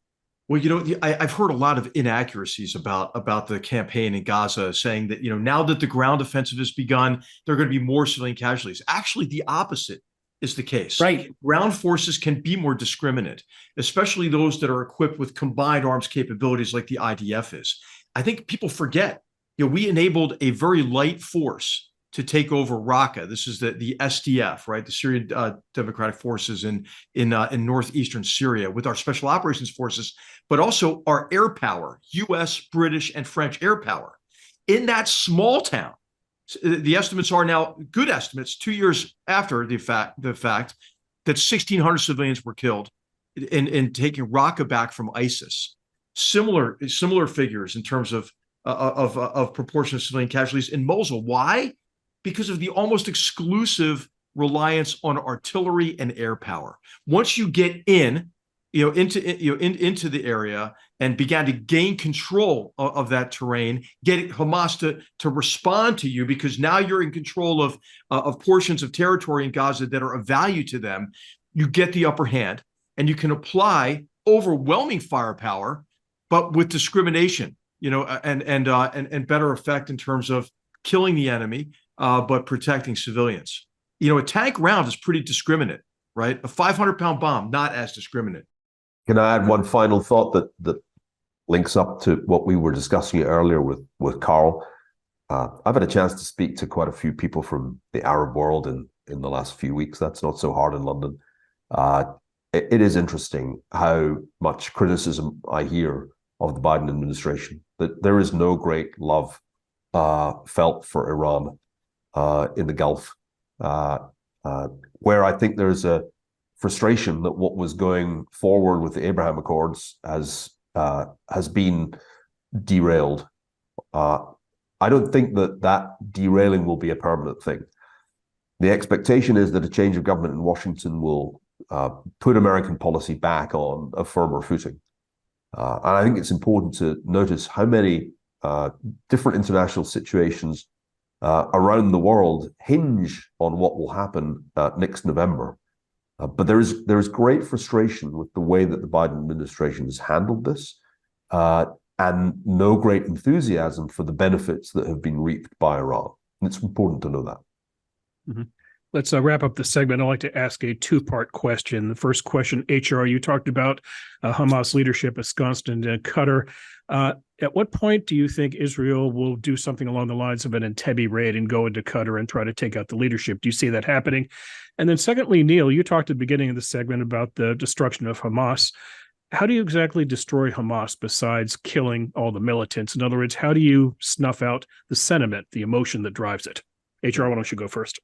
Well, I've heard a lot of inaccuracies about the campaign in Gaza, saying that, now that the ground offensive has begun, there are going to be more civilian casualties. Actually, the opposite is the case. Right. Ground forces can be more discriminate, especially those that are equipped with combined arms capabilities like the IDF is. I think people forget, we enabled a very light force to take over Raqqa. This is the SDF, right? The Syrian Democratic Forces in northeastern Syria, with our special operations forces, but also our air power, U.S., British, and French air power. In that small town, the estimates are now good estimates, 2 years after the fact that 1,600 civilians were killed in taking Raqqa back from ISIS. Similar figures in terms of proportion of civilian casualties in Mosul. Why? Because of the almost exclusive reliance on artillery and air power. Once you get into the area and began to gain control of that terrain, get Hamas to respond to you, because now you're in control of portions of territory in Gaza that are of value to them, you get the upper hand and you can apply overwhelming firepower, but with discrimination, and better effect in terms of killing the enemy, but protecting civilians. A tank round is pretty discriminate, right? A 500-pound bomb, not as discriminate. Can I add one final thought that links up to what we were discussing earlier with Karl? I've had a chance to speak to quite a few people from the Arab world in the last few weeks. That's not so hard in London. It is interesting how much criticism I hear of the Biden administration, that there is no great love felt for Iran in the Gulf, where I think there's a frustration that what was going forward with the Abraham Accords has been derailed. I don't think that derailing will be a permanent thing. The expectation is that a change of government in Washington will put American policy back on a firmer footing. And I think it's important to notice how many different international situations around the world hinge on what will happen next November. But there is great frustration with the way that the Biden administration has handled this. and no great enthusiasm for the benefits that have been reaped by Iran. And it's important to know that. Mm-hmm. Let's wrap up the segment. I'd like to ask a two-part question. The first question, HR, you talked about Hamas leadership ensconced in Qatar. At what point do you think Israel will do something along the lines of an Entebbe raid and go into Qatar and try to take out the leadership? Do you see that happening? And then secondly, Neil, you talked at the beginning of the segment about the destruction of Hamas. How do you exactly destroy Hamas besides killing all the militants? In other words, how do you snuff out the sentiment, the emotion that drives it? HR, why don't you go first?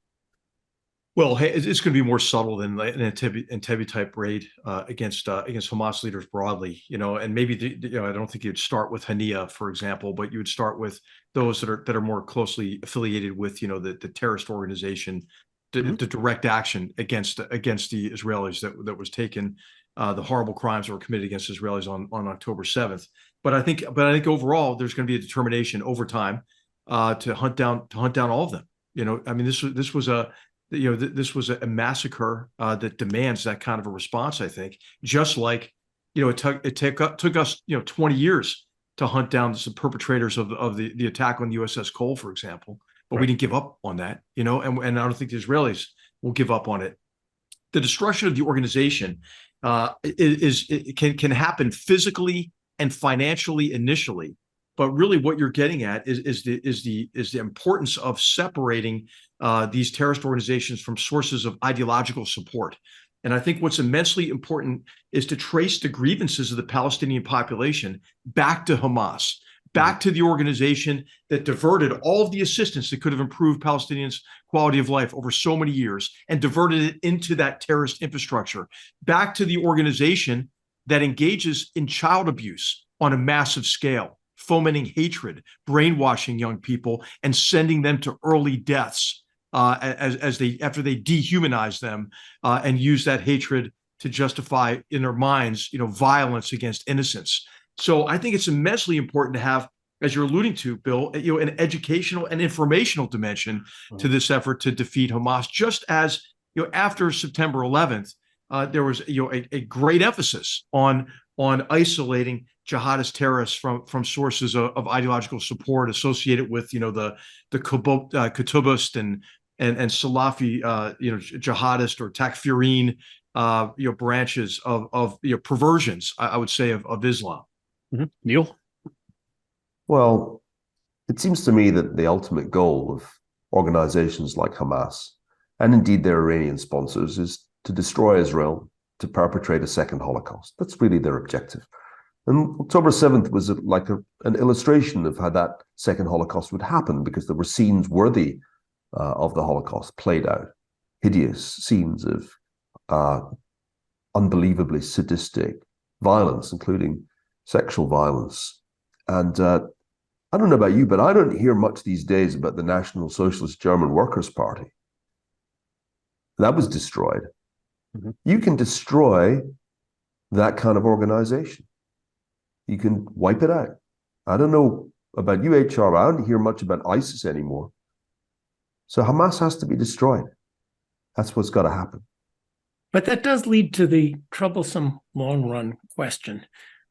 Well, hey, it's going to be more subtle than an Entebbe type raid against Hamas leaders broadly, and maybe I don't think you'd start with Hania, for example, but you would start with those that are more closely affiliated with the terrorist organization, the direct action against the Israelis that was taken, the horrible crimes that were committed against Israelis on October 7th. But I think overall there's going to be a determination over time to hunt down all of them. I mean, this was a massacre that demands that kind of a response. I think, just like it took us 20 years to hunt down the perpetrators of the attack on the USS Cole, for example. But we didn't give up on that, and I don't think the Israelis will give up on it. The destruction of the organization can happen physically and financially initially, but really what you're getting at is the importance of separating these terrorist organizations from sources of ideological support. And I think what's immensely important is to trace the grievances of the Palestinian population back to Hamas, back to the organization that diverted all of the assistance that could have improved Palestinians' quality of life over so many years and diverted it into that terrorist infrastructure, back to the organization that engages in child abuse on a massive scale, fomenting hatred, brainwashing young people, and sending them to early deaths after they dehumanize them and use that hatred to justify in their minds, violence against innocents. So I think it's immensely important to have, as you're alluding to, Bill, an educational and informational dimension to this effort to defeat Hamas. Just as after September 11th, there was a great emphasis on isolating jihadist terrorists from sources of ideological support associated with the Qutbist and Salafi jihadist or Takfirin branches of perversions, I would say, of Islam. Mm-hmm. Neil? Well, it seems to me that the ultimate goal of organizations like Hamas, and indeed their Iranian sponsors, is to destroy Israel, to perpetrate a second Holocaust. That's really their objective. And October 7th was like an illustration of how that second Holocaust would happen, because there were scenes worthy of the Holocaust played out, hideous scenes of unbelievably sadistic violence, including sexual violence. And I don't know about you, but I don't hear much these days about the National Socialist German Workers' Party. That was destroyed. Mm-hmm. You can destroy that kind of organization. You can wipe it out. I don't know about you, HR, I don't hear much about ISIS anymore. So Hamas has to be destroyed. That's what's got to happen. But that does lead to the troublesome long-run question.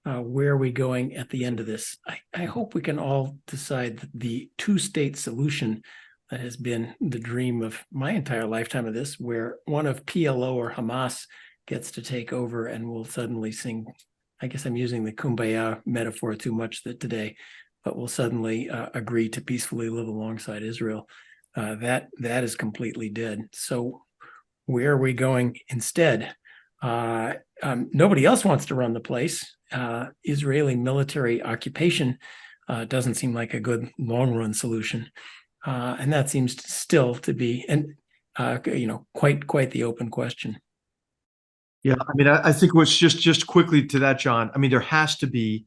Where are we going at the end of this? I hope we can all decide that the two-state solution that has been the dream of my entire lifetime of this, where one of PLO or Hamas gets to take over and will suddenly sing, I guess I'm using the kumbaya metaphor too much today, but will suddenly agree to peacefully live alongside Israel. That is completely dead. So where are we going instead? Nobody else wants to run the place. Israeli military occupation doesn't seem like a good long-run solution, and that seems still to be, quite the open question. Yeah, I mean, I think what's just quickly to that, John. I mean, there has to be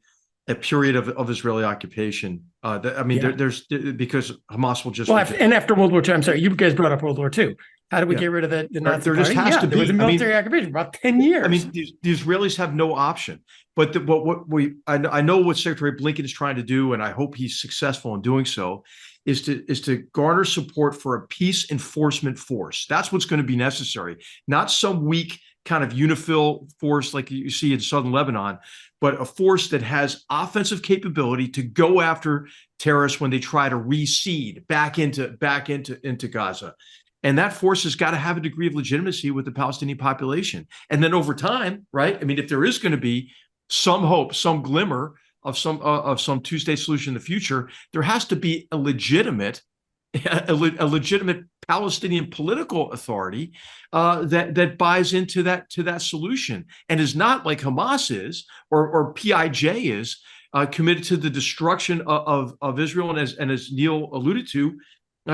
a period of Israeli occupation. There's because Hamas will just. Well, and after World War II, I'm sorry, you guys brought up World War II. How did we get rid of the Nazi There just party? has to be. There was a military occupation for about 10 years. I mean, the Israelis have no option. But I know what Secretary Blinken is trying to do, and I hope he's successful in doing so, is to garner support for a peace enforcement force. That's what's going to be necessary, not some weak kind of UNIFIL force like you see in southern Lebanon, but a force that has offensive capability to go after terrorists when they try to reseed back into Gaza. And that force has got to have a degree of legitimacy with the Palestinian population. And then over time, right? I mean, if there is going to be some hope, some glimmer of some two-state solution in the future, there has to be a legitimate Palestinian political authority that buys into that solution and is not like Hamas is or PIJ is committed to the destruction of Israel and as Neil alluded to,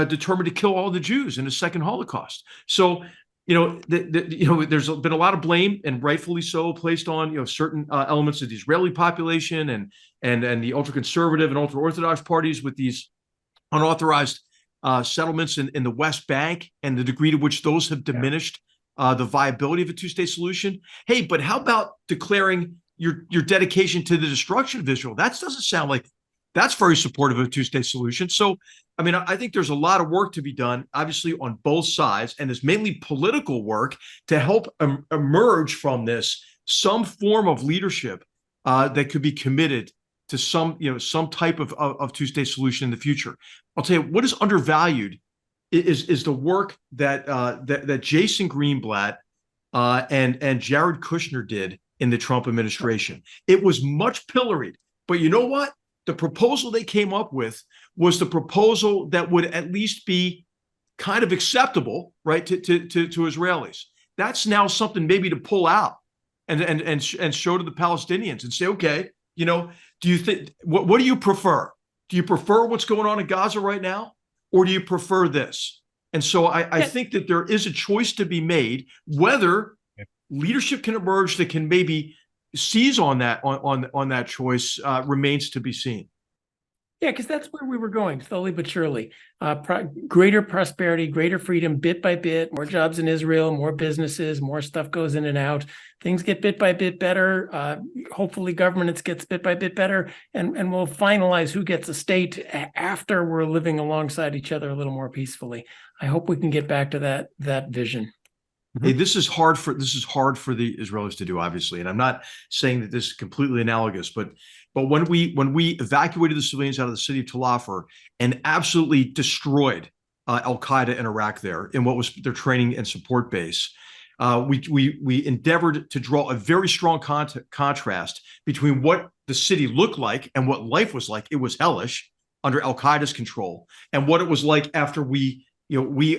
determined to kill all the Jews in the second Holocaust. So, there's been a lot of blame, and rightfully so, placed on certain elements of the Israeli population and the ultra-conservative and ultra-Orthodox parties with these unauthorized settlements in the West Bank and the degree to which those have diminished the viability of a two-state solution. Hey, but how about declaring your dedication to the destruction of Israel? That doesn't sound like that's very supportive of a two-state solution. So, I mean, I think there's a lot of work to be done, obviously, on both sides, and there's mainly political work to help emerge from this some form of leadership that could be committed to some type of two-state solution in the future. I'll tell you what is undervalued is the work that Jason Greenblatt and Jared Kushner did in the Trump administration. It was much pilloried, but you know what? The proposal they came up with was the proposal that would at least be kind of acceptable, right, to Israelis. That's now something maybe to pull out and show to the Palestinians and say, okay, do you think what do you prefer? Do you prefer what's going on in Gaza right now, or do you prefer this? And so I think that there is a choice to be made. Whether leadership can emerge that can maybe seize on that choice remains to be seen. Yeah, because that's where we were going, slowly but surely. Greater prosperity, greater freedom, bit by bit, more jobs in Israel, more businesses, more stuff goes in and out. Things get bit by bit better. Hopefully governance gets bit by bit better. And we'll finalize who gets a state after we're living alongside each other a little more peacefully. I hope we can get back to that vision. Hey, this is hard for the Israelis to do, obviously, and I'm not saying that this is completely analogous, but when we evacuated the civilians out of the city of Tel Afar and absolutely destroyed Al Qaeda in Iraq there in what was their training and support base, we endeavored to draw a very strong contrast between what the city looked like and what life was like. It was hellish under Al Qaeda's control, and what it was like after we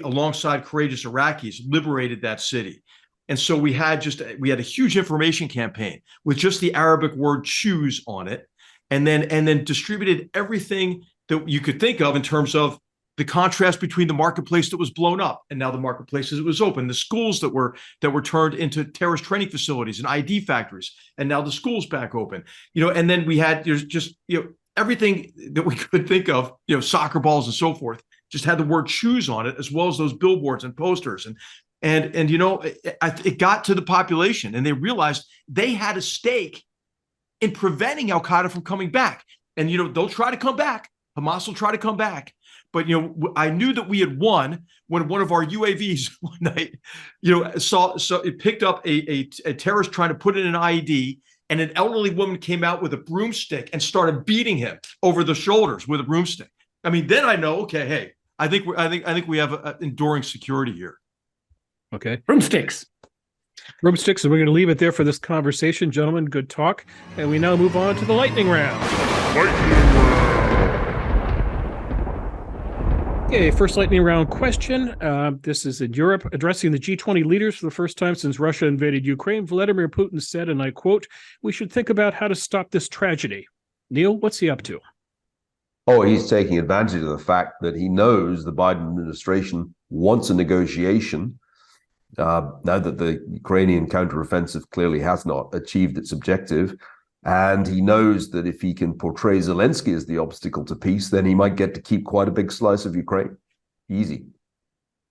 alongside courageous Iraqis liberated that city. And so we had a huge information campaign with just the Arabic word choose on it, and then distributed everything that you could think of in terms of the contrast between the marketplace that was blown up and now the marketplace as it was open, the schools that were turned into terrorist training facilities and ID factories, and now the schools back open. And then there's just everything that we could think of, soccer balls and so forth, just had the word choose on it, as well as those billboards and posters. And it got to the population, and they realized they had a stake in preventing Al Qaeda from coming back. And, they'll try to come back. Hamas will try to come back. But, I knew that we had won when one of our UAVs one night, so it picked up a terrorist trying to put in an IED, and an elderly woman came out with a broomstick and started beating him over the shoulders with a broomstick. I mean, then I know, okay, hey, I think we have a enduring security here. Okay. Broomsticks, and we're going to leave it there for this conversation, gentlemen. Good talk. And we now move on to the lightning round. Okay, first lightning round question. This is in Europe. Addressing the G20 leaders for the first time since Russia invaded Ukraine, Vladimir Putin said, and I quote, "We should think about how to stop this tragedy." Neil, what's he up to? Oh, he's taking advantage of the fact that he knows the Biden administration wants a negotiation. Now that the Ukrainian counteroffensive clearly has not achieved its objective, and he knows that if he can portray Zelensky as the obstacle to peace, then he might get to keep quite a big slice of Ukraine. Easy.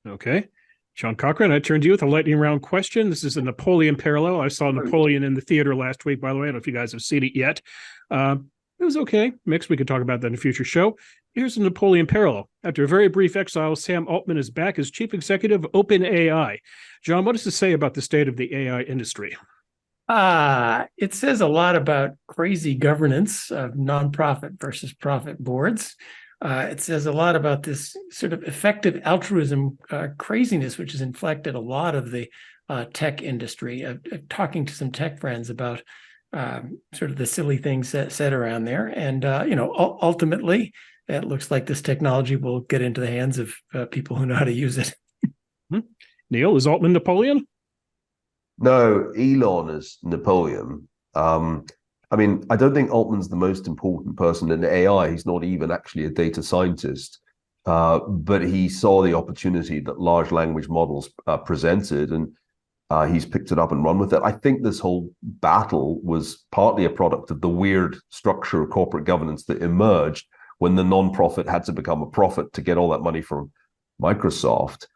Okay. John Cochrane, I turn to you with a lightning round question. This is a Napoleon parallel. I saw Napoleon in the theater last week, by the way. I don't know if you guys have seen it yet. It was okay. Mixed. We could talk about that in a future show. Here's a Napoleon parallel. After a very brief exile, Sam Altman is back as chief executive of OpenAI. John, what does this say about the state of the AI industry? It says a lot about crazy governance of nonprofit versus profit boards. It says a lot about this sort of effective altruism craziness, which has inflected a lot of the tech industry. Talking to some tech friends about sort of the silly things said around there. And, ultimately, it looks like this technology will get into the hands of people who know how to use it. Neil, is Altman Napoleon? No, Elon is Napoleon. I mean, I don't think Altman's the most important person in AI. He's not even actually a data scientist, but he saw the opportunity that large language models presented, and he's picked it up and run with it. I think this whole battle was partly a product of the weird structure of corporate governance that emerged when the non-profit had to become a profit to get all that money from Microsoft.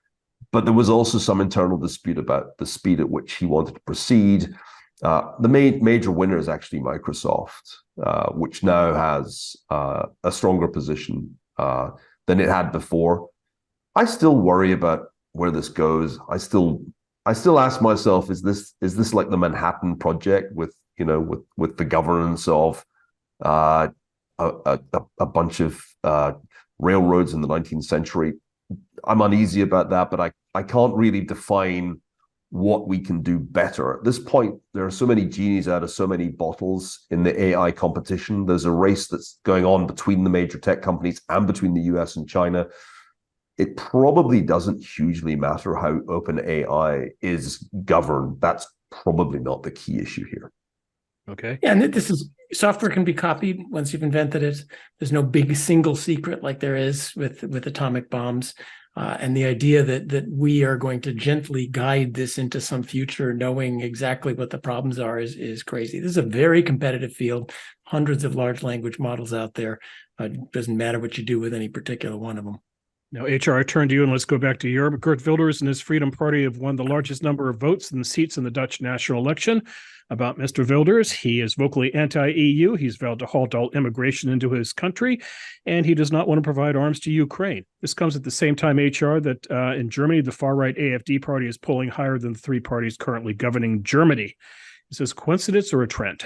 But there was also some internal dispute about the speed at which he wanted to proceed. The major winner is actually Microsoft, which now has a stronger position than it had before. I still worry about where this goes. I still ask myself, is this like the Manhattan Project with the governance of a bunch of railroads in the 19th century? I'm uneasy about that, but I can't really define what we can do better. At this point, there are so many genies out of so many bottles in the AI competition. There's a race that's going on between the major tech companies and between the US and China. It probably doesn't hugely matter how OpenAI is governed. That's probably not the key issue here. Okay. Yeah, and this is software can be copied once you've invented it. There's no big single secret like there is with atomic bombs. And the idea that we are going to gently guide this into some future, knowing exactly what the problems are, is crazy. This is a very competitive field. Hundreds of large language models out there. Doesn't matter what you do with any particular one of them. Now, HR, I turn to you, and let's go back to Europe. Geert Wilders and his Freedom Party have won the largest number of votes and seats in the Dutch national election. About Mr. Wilders, he is vocally anti-EU. He's vowed to halt all immigration into his country, and he does not want to provide arms to Ukraine. This comes at the same time, HR, that in Germany, the far-right AfD party is polling higher than the three parties currently governing Germany. Is this coincidence or a trend?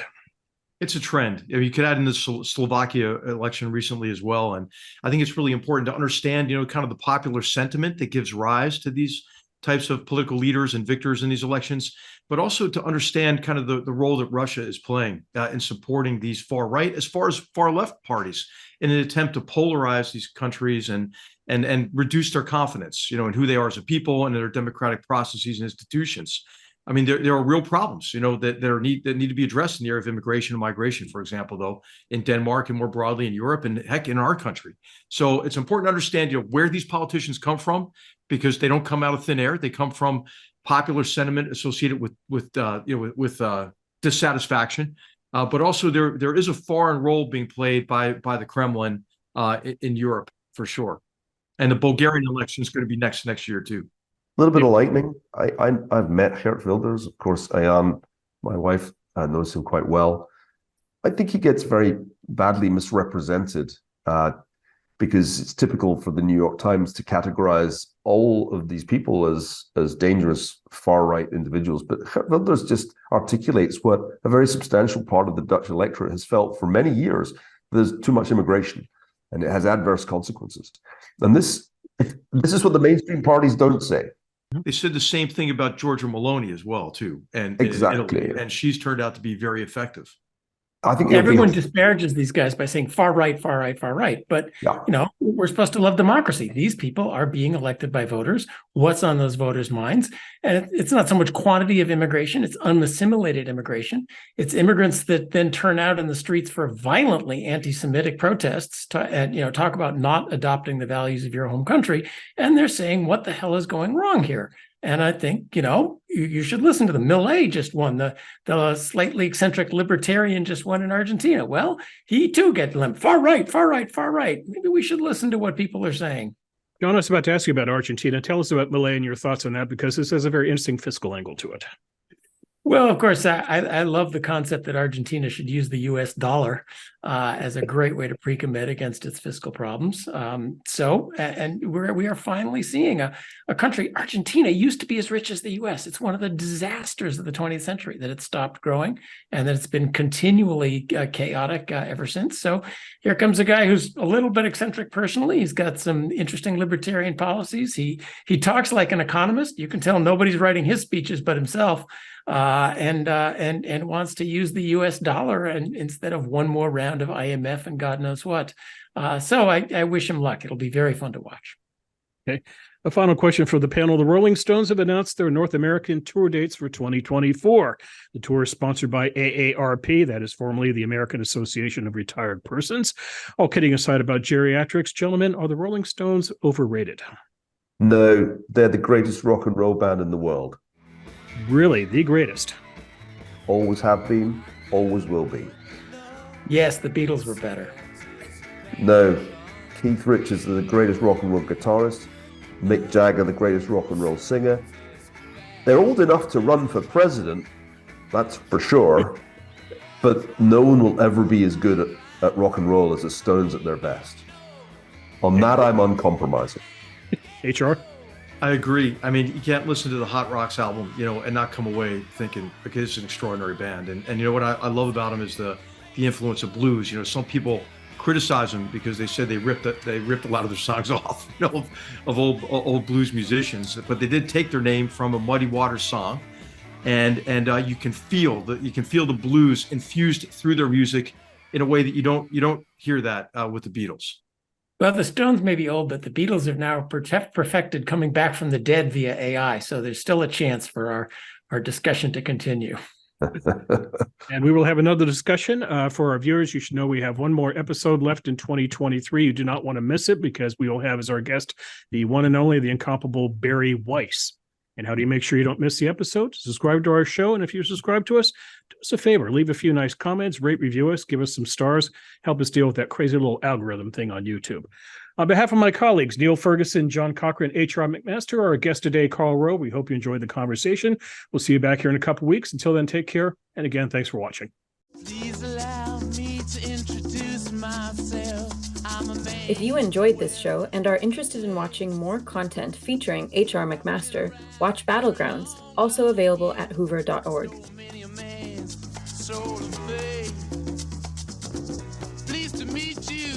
It's a trend. You could add in the Slovakia election recently as well. And I think it's really important to understand, kind of the popular sentiment that gives rise to these types of political leaders and victors in these elections, but also to understand kind of the role that Russia is playing in supporting these far right as far as far left parties in an attempt to polarize these countries and reduce their confidence, in who they are as a people and their democratic processes and institutions. I mean, there are real problems, that need to be addressed in the area of immigration and migration, for example, though, in Denmark and more broadly in Europe and heck, in our country. So it's important to understand, where these politicians come from, because they don't come out of thin air. They come from popular sentiment associated with dissatisfaction, but also there is a foreign role being played by the Kremlin in Europe for sure. And the Bulgarian election is going to be next year too. A little bit of lightning. I've met Geert Wilders. Of course, my wife, knows him quite well. I think he gets very badly misrepresented because it's typical for the New York Times to categorize all of these people as dangerous far-right individuals. But Geert Wilders just articulates what a very substantial part of the Dutch electorate has felt for many years. There's too much immigration and it has adverse consequences. And this is what the mainstream parties don't say. They said the same thing about Giorgia Meloni as well, too. And exactly. And she's turned out to be very effective. I think everyone disparages these guys by saying far right, far right, far right. But, we're supposed to love democracy. These people are being elected by voters. What's on those voters' minds? And it's not so much quantity of immigration. It's unassimilated immigration. It's immigrants that then turn out in the streets for violently anti-Semitic protests and talk about not adopting the values of your home country. And they're saying, what the hell is going wrong here? And I think, you should listen to them. Milei just won. The slightly eccentric libertarian just won in Argentina. Well, he too gets far right, far right, far right. Maybe we should listen to what people are saying. John, I was about to ask you about Argentina. Tell us about Milei and your thoughts on that, because this has a very interesting fiscal angle to it. Well, of course, I love the concept that Argentina should use the U.S. dollar as a great way to pre-commit against its fiscal problems. And we are finally seeing a country. Argentina used to be as rich as the U.S. It's one of the disasters of the 20th century that it stopped growing and that it's been continually chaotic ever since. So here comes a guy who's a little bit eccentric personally. He's got some interesting libertarian policies. He talks like an economist. You can tell nobody's writing his speeches but himself. And wants to use the U.S. dollar and instead of one more round of IMF and God knows what. So I wish him luck. It'll be very fun to watch. Okay. A final question for the panel. The Rolling Stones have announced their North American tour dates for 2024. The tour is sponsored by AARP, that is formerly the American Association of Retired Persons. All kidding aside about geriatrics, gentlemen, are the Rolling Stones overrated? No, they're the greatest rock and roll band in the world. Really, the greatest? Always have been, always will be. Yes, the Beatles were better. No, Keith Richards is the greatest rock and roll guitarist. Mick Jagger, the greatest rock and roll singer. They're old enough to run for president, that's for sure. But no one will ever be as good at rock and roll as the Stones at their best. On that, I'm uncompromising. HR? I agree. I mean, you can't listen to the Hot Rocks album, and not come away thinking, okay, this is an extraordinary band. And you know what I love about them is the influence of blues. Some people criticize them because they said they ripped a lot of their songs off, of old blues musicians. But they did take their name from a Muddy Waters song, and you can feel the blues infused through their music in a way that you don't hear that with the Beatles. Well, the Stones may be old, but the Beatles have now perfected coming back from the dead via AI. So there's still a chance for our discussion to continue. And we will have another discussion for our viewers. You should know we have one more episode left in 2023. You do not want to miss it because we will have as our guest the one and only, the incomparable Barry Weiss. And how do you make sure you don't miss the episode? Subscribe to our show. And if you subscribe to us, do us a favor. Leave a few nice comments, rate, review us, give us some stars, help us deal with that crazy little algorithm thing on YouTube. On behalf of my colleagues, Niall Ferguson, John Cochrane, HR McMaster, our guest today, Karl Rove, we hope you enjoyed the conversation. We'll see you back here in a couple of weeks. Until then, take care. And again, thanks for watching. Please allow me to introduce myself. If you enjoyed this show and are interested in watching more content featuring HR McMaster, watch Battlegrounds, also available at hoover.org. Pleased to meet you.